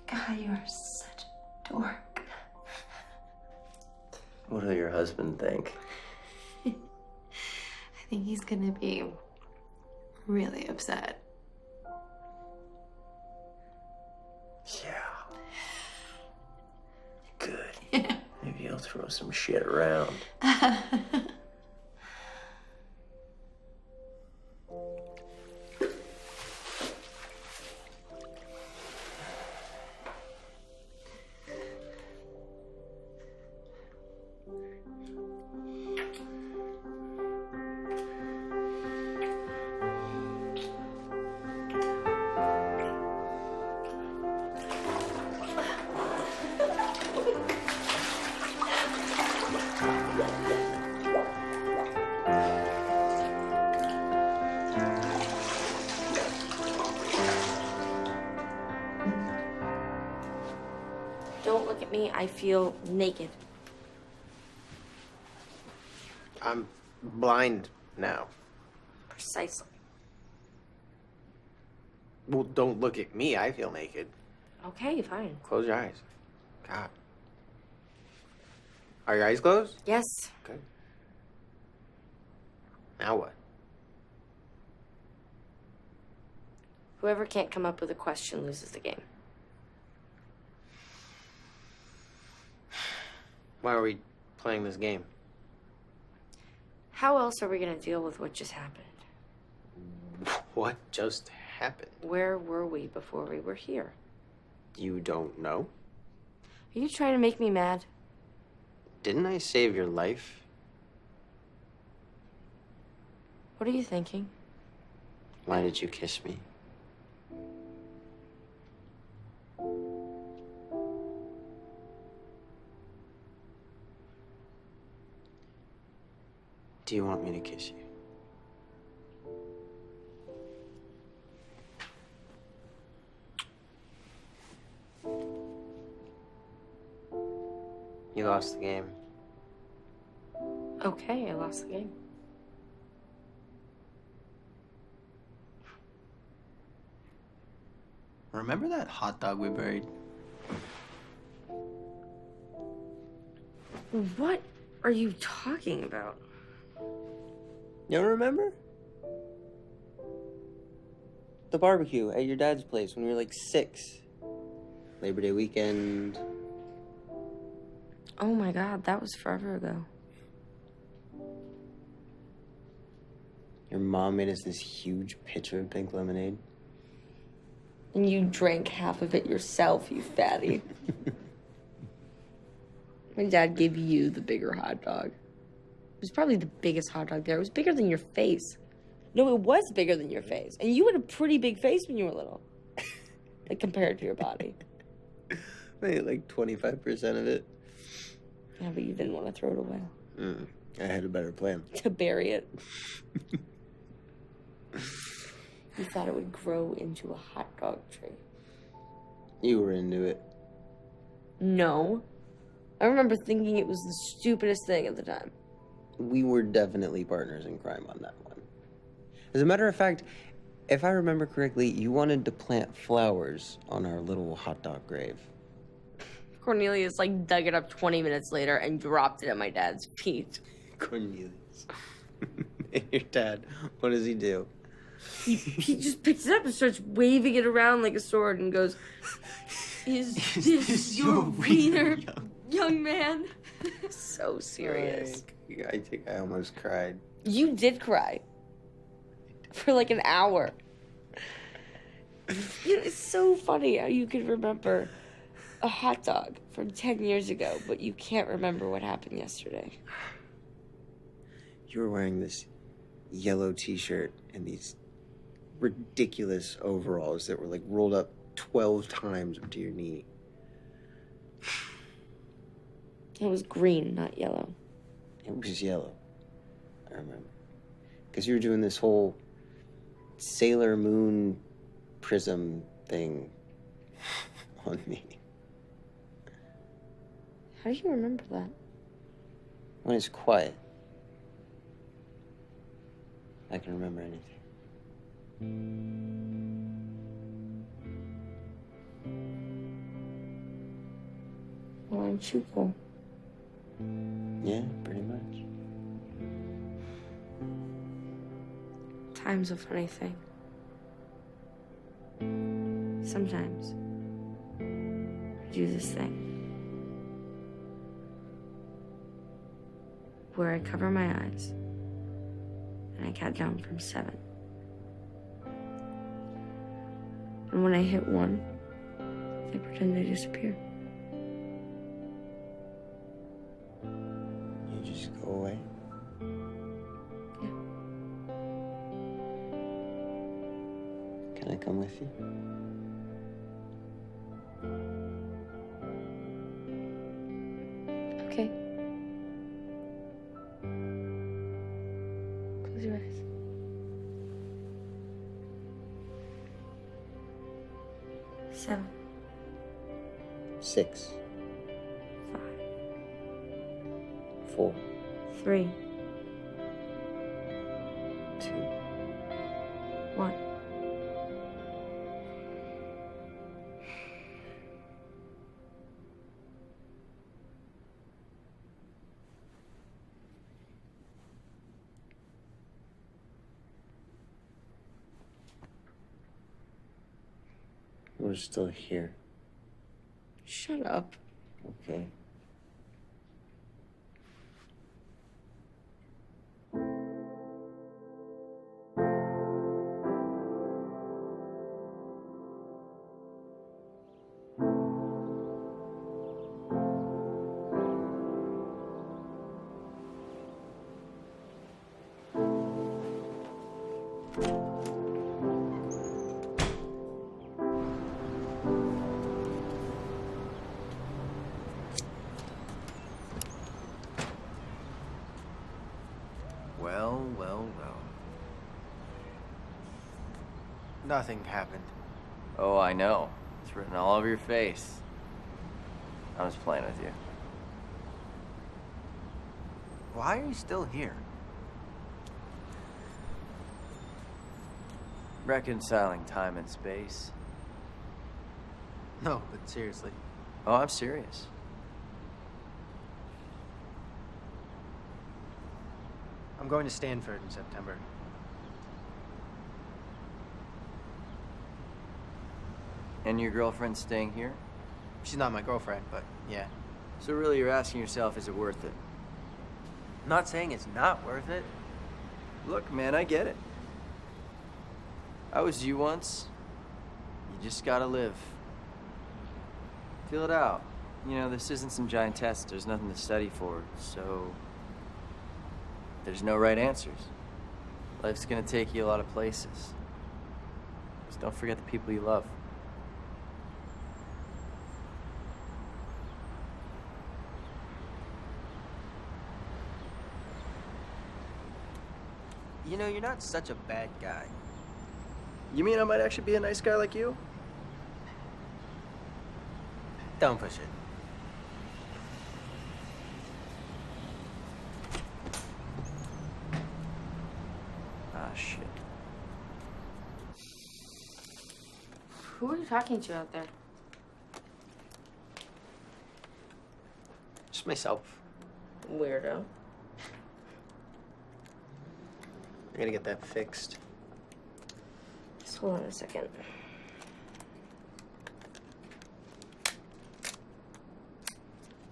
S1: God, you are such a dork.
S3: What will your husband think?
S1: I think he's gonna be really upset.
S3: Yeah. Good. Maybe he'll throw some shit around.
S7: I feel naked.
S2: I'm blind now.
S7: Precisely.
S2: Well, don't look at me. I feel naked.
S7: Okay, fine.
S2: Close your eyes. God. Are your eyes closed?
S7: Yes.
S2: Good. Now what?
S7: Whoever can't come up with a question loses the game.
S2: Why are we playing this game?
S7: How else are we going to deal with what just happened?
S2: What just happened?
S7: Where were we before we were here?
S2: You don't know?
S7: Are you trying to make me mad?
S2: Didn't I save your life?
S7: What are you thinking?
S2: Why did you kiss me? Do you want me to kiss you? You lost the game.
S7: Okay, I lost the game.
S11: Remember that hot dog we buried?
S7: What are you talking about?
S2: You don't remember? The barbecue at your dad's place when we were like 6. Labor Day weekend.
S7: Oh my God, that was forever ago.
S2: Your mom made us this huge pitcher of pink lemonade.
S7: And you drank half of it yourself, you fatty. My dad gave you the bigger hot dog. It was probably the biggest hot dog there. It was bigger than your face. No, it was bigger than your face. And you had a pretty big face when you were little. Like, compared to your body.
S2: Maybe like 25% of it.
S7: Yeah, but you didn't want to throw it away.
S2: I had a better plan.
S7: To bury it. You thought it would grow into a hot dog tree.
S2: You were into it.
S7: No. I remember thinking it was the stupidest thing at the time.
S2: We were definitely partners in crime on that one. As a matter of fact, if I remember correctly, you wanted to plant flowers on our little hot dog grave.
S7: Cornelius, like, dug it up 20 minutes later and dropped it at my dad's feet.
S2: Cornelius. And your dad, what does he do?
S7: He just picks it up and starts waving it around like a sword and goes, Is this your wiener, young man? So serious.
S2: I think I almost cried.
S7: You did cry. For like an hour. You know, it's so funny how you can remember a hot dog from 10 years ago, but you can't remember what happened yesterday.
S2: You were wearing this yellow t-shirt and these ridiculous overalls that were like rolled up 12 times up to your knee.
S7: It was green, not yellow.
S2: It was yellow. I remember. Because you were doing this whole Sailor Moon prism thing on me.
S7: How do you remember that?
S2: When it's quiet, I can remember anything.
S7: Well, aren't you cool?
S2: Yeah, pretty much.
S7: Time's a funny thing. Sometimes I do this thing where I cover my eyes and I count down from 7. And when I hit 1, I pretend I disappear.
S2: You just go away?
S7: Yeah.
S2: Can I come with you?
S7: Okay. Close your eyes. 7.
S2: 6.
S7: 4,
S4: 3,
S7: 2.
S4: 1.
S7: We're still here.
S4: Shut up.
S7: Okay.
S3: Well, well, well.
S2: Nothing happened.
S3: Oh, I know. It's written all over your face. I'm just playing with you.
S2: Why are you still here?
S3: Reconciling time and space.
S2: No, but seriously.
S3: Oh, I'm serious.
S2: I'm going to Stanford in September.
S3: And your girlfriend's staying here?
S2: She's not my girlfriend, but yeah.
S3: So really you're asking yourself, is it worth it?
S2: I'm not saying it's not worth it.
S3: Look, man, I get it. I was you once. You just gotta live. Feel it out. You know, this isn't some giant test. There's nothing to study for, so there's no right answers. Life's gonna take you a lot of places. Just don't forget the people you love.
S2: You know, you're not such a bad guy.
S3: You mean I might actually be a nice guy like you?
S2: Don't push it.
S3: Ah, shit.
S4: Who are you talking to out there?
S2: Just myself.
S4: Weirdo.
S2: I gotta get that fixed.
S4: Just hold on a second.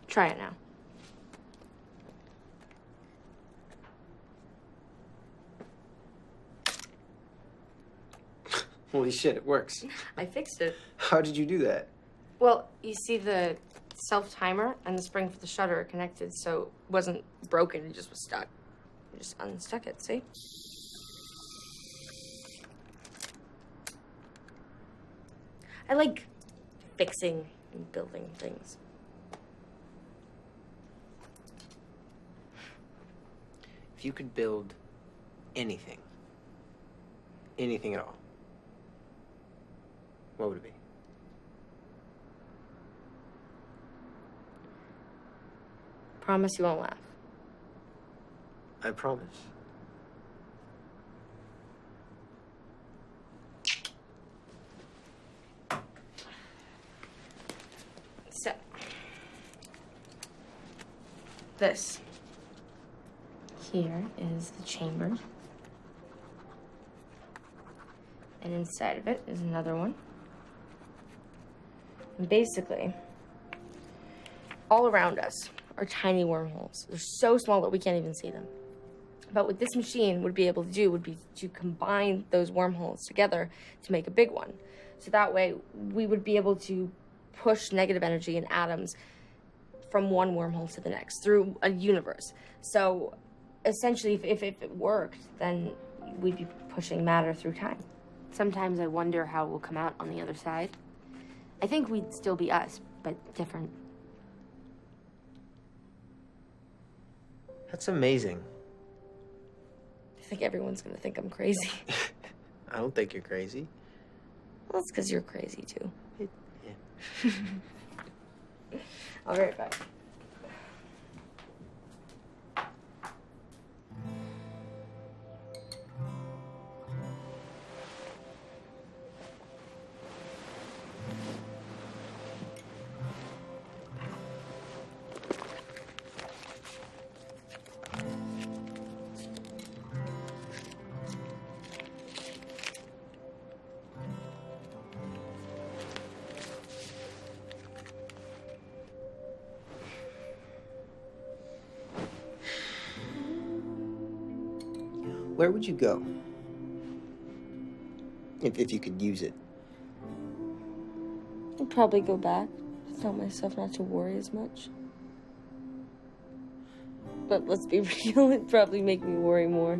S4: Try it now.
S2: Holy shit, it works.
S4: I fixed it.
S2: How did you do that?
S4: Well, you see the self-timer and the spring for the shutter are connected, so it wasn't broken, it just was stuck. You just unstuck it, see? I like fixing and building things.
S2: If you could build anything at all, what would it be?
S4: Promise you won't laugh.
S2: I promise.
S4: So, this here is the chamber. And inside of it is another one. And basically, all around us are tiny wormholes. They're so small that we can't even see them. But what this machine would be able to do would be to combine those wormholes together to make a big one. So that way, we would be able to push negative energy and atoms from one wormhole to the next through a universe. So essentially, if it worked, then we'd be pushing matter through time. Sometimes I wonder how we'll come out on the other side. I think we'd still be us, but different.
S2: That's amazing.
S4: I think everyone's gonna think I'm crazy.
S2: I don't think you're crazy.
S4: Well, it's because you're crazy, too.
S2: Yeah.
S4: I'll be right back.
S2: Where would you go? If you could use it.
S7: I'd probably go back. Tell myself not to worry as much. But let's be real, it'd probably make me worry more.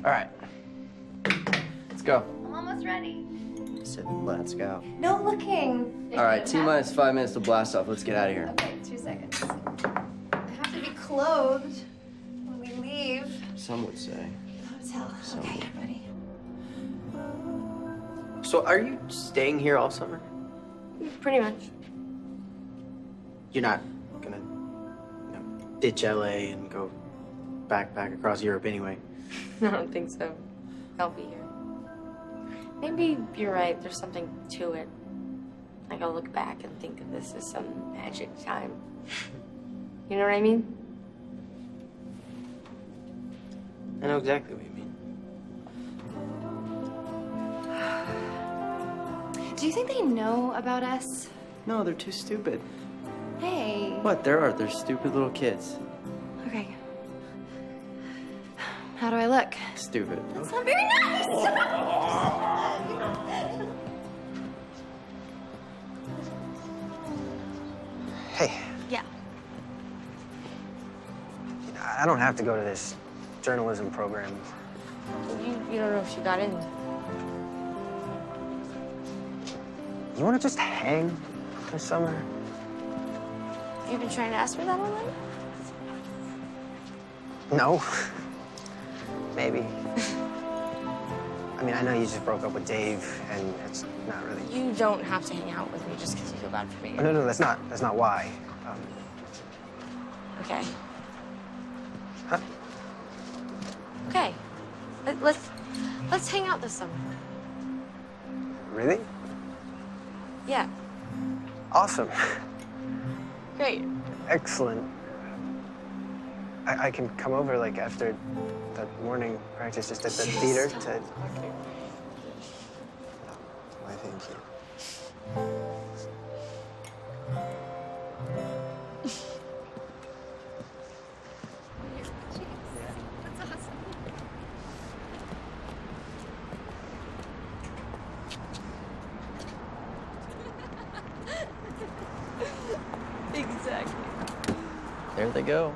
S3: All right. Let's go.
S8: I'm almost ready.
S3: I said, let's go.
S8: No looking.
S3: All right, T-minus 5 minutes to blast off. Let's get out of here.
S8: Okay, 2 seconds. I have to be clothed when we leave.
S3: Some would say.
S8: Hotel. Okay, buddy.
S2: So are you staying here all summer?
S4: Pretty much.
S2: You're not gonna, ditch LA and go backpack across Europe anyway?
S7: I don't think so. I'll be here. Maybe you're right, there's something to it. Like I'll look back and think that this is some magic time. You know what I mean?
S2: I know exactly what you mean.
S8: Do you think they know about us?
S3: No, they're too stupid.
S8: Hey.
S3: What? They're stupid little kids.
S8: Okay. How do I look?
S3: Stupid.
S8: That's not very nice!
S2: Hey,
S8: Yeah.
S2: I don't have to go to this journalism program.
S7: You don't know if she got in.
S2: You want to just hang this summer?
S7: You've been trying to ask me that all night?
S2: No. Maybe. I mean, I know you just broke up with Dave, and it's not really...
S7: You don't have to hang out with me just because you feel bad for me.
S2: No, that's not why.
S7: Okay.
S2: Huh?
S7: Okay. Let's hang out this summer.
S2: Really?
S7: Yeah.
S2: Awesome.
S7: Great.
S2: Excellent. I can come over, like, after the morning practice, just at the theater to... Why, thank you.
S8: That's awesome.
S7: Exactly.
S3: There they go.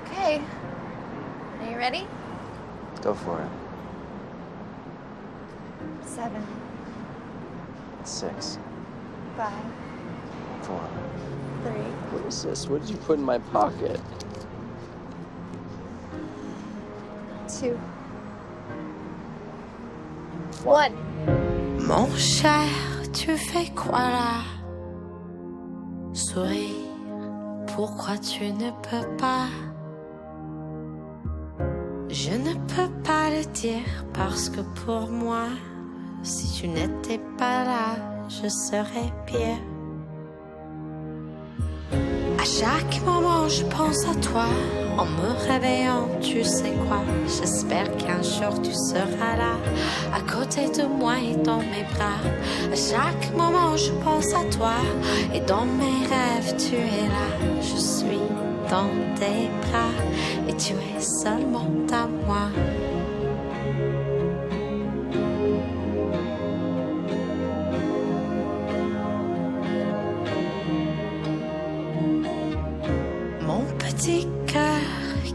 S8: Okay. Are you ready?
S3: Go for it.
S8: 7,
S3: 6,
S8: 5,
S3: 4.
S8: 3.
S3: What is this? What did you put in my pocket?
S8: 2, 1.
S12: Mon cher, tu fais quoi là? Sourire, pourquoi tu ne peux pas? Je ne peux pas le dire parce que pour moi, si tu n'étais pas là, je serais pire. À chaque moment, je pense à toi. En me réveillant, tu sais quoi? J'espère qu'un jour tu seras là, à côté de moi et dans mes bras. À chaque moment, je pense à toi. Et dans mes rêves, tu es là. Je suis dans tes bras. Et tu es seulement à moi. Mon petit cœur,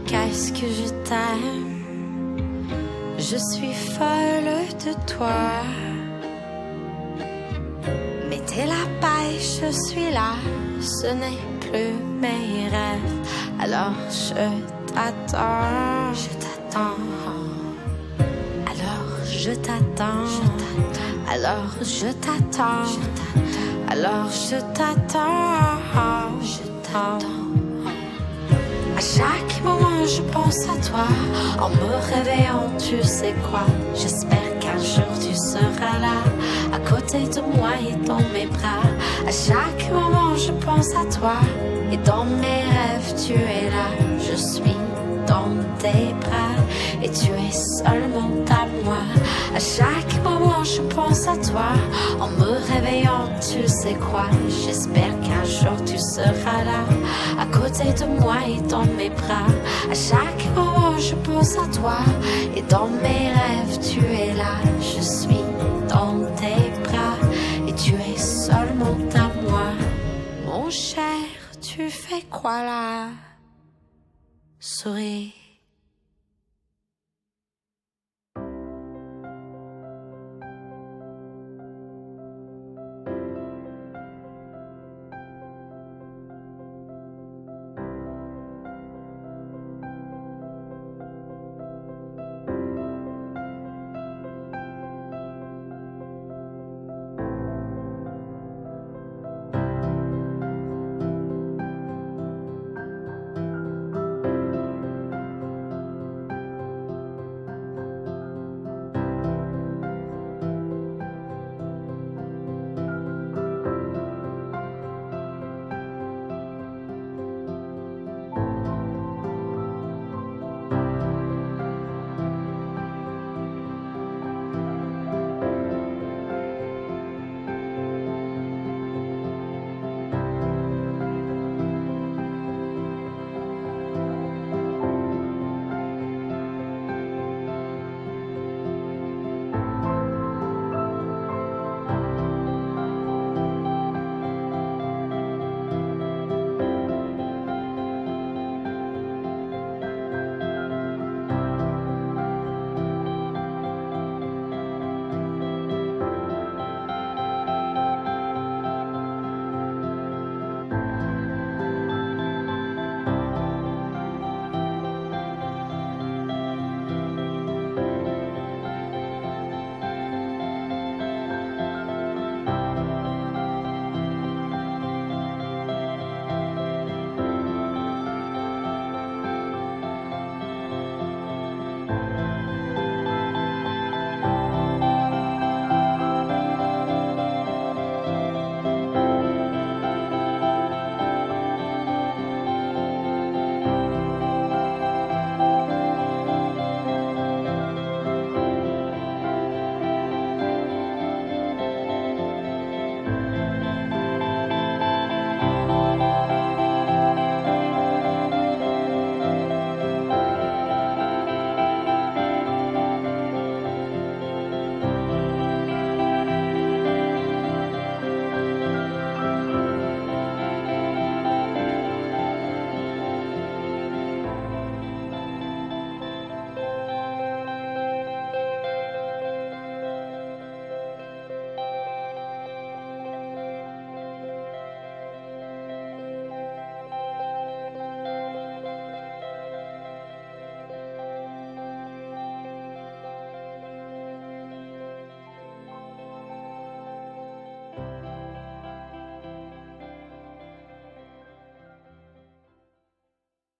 S12: qu'est-ce que je t'aime. Je suis folle de toi. Mais t'es là-bas et je suis là. Ce n'est plus mes rêves. Alors je t'attends. Je t'attends. Alors je t'attends. Alors je t'attends. Alors je t'attends. Je t'attends. À chaque moment je pense à toi. En me réveillant, tu sais quoi? J'espère qu'un jour tu seras là, à côté de moi et dans mes bras. À chaque moment je pense à toi, et dans mes rêves tu es là. Je suis dans tes bras, et tu es seulement à moi. À chaque moment je pense à toi. En me réveillant, tu sais quoi? J'espère qu'un jour tu seras là, à côté de moi et dans mes bras. À chaque moment je pense à toi, et dans mes rêves tu es là. Je suis dans tes bras, et tu es seulement à moi. Mon cher, tu fais quoi là? Souris.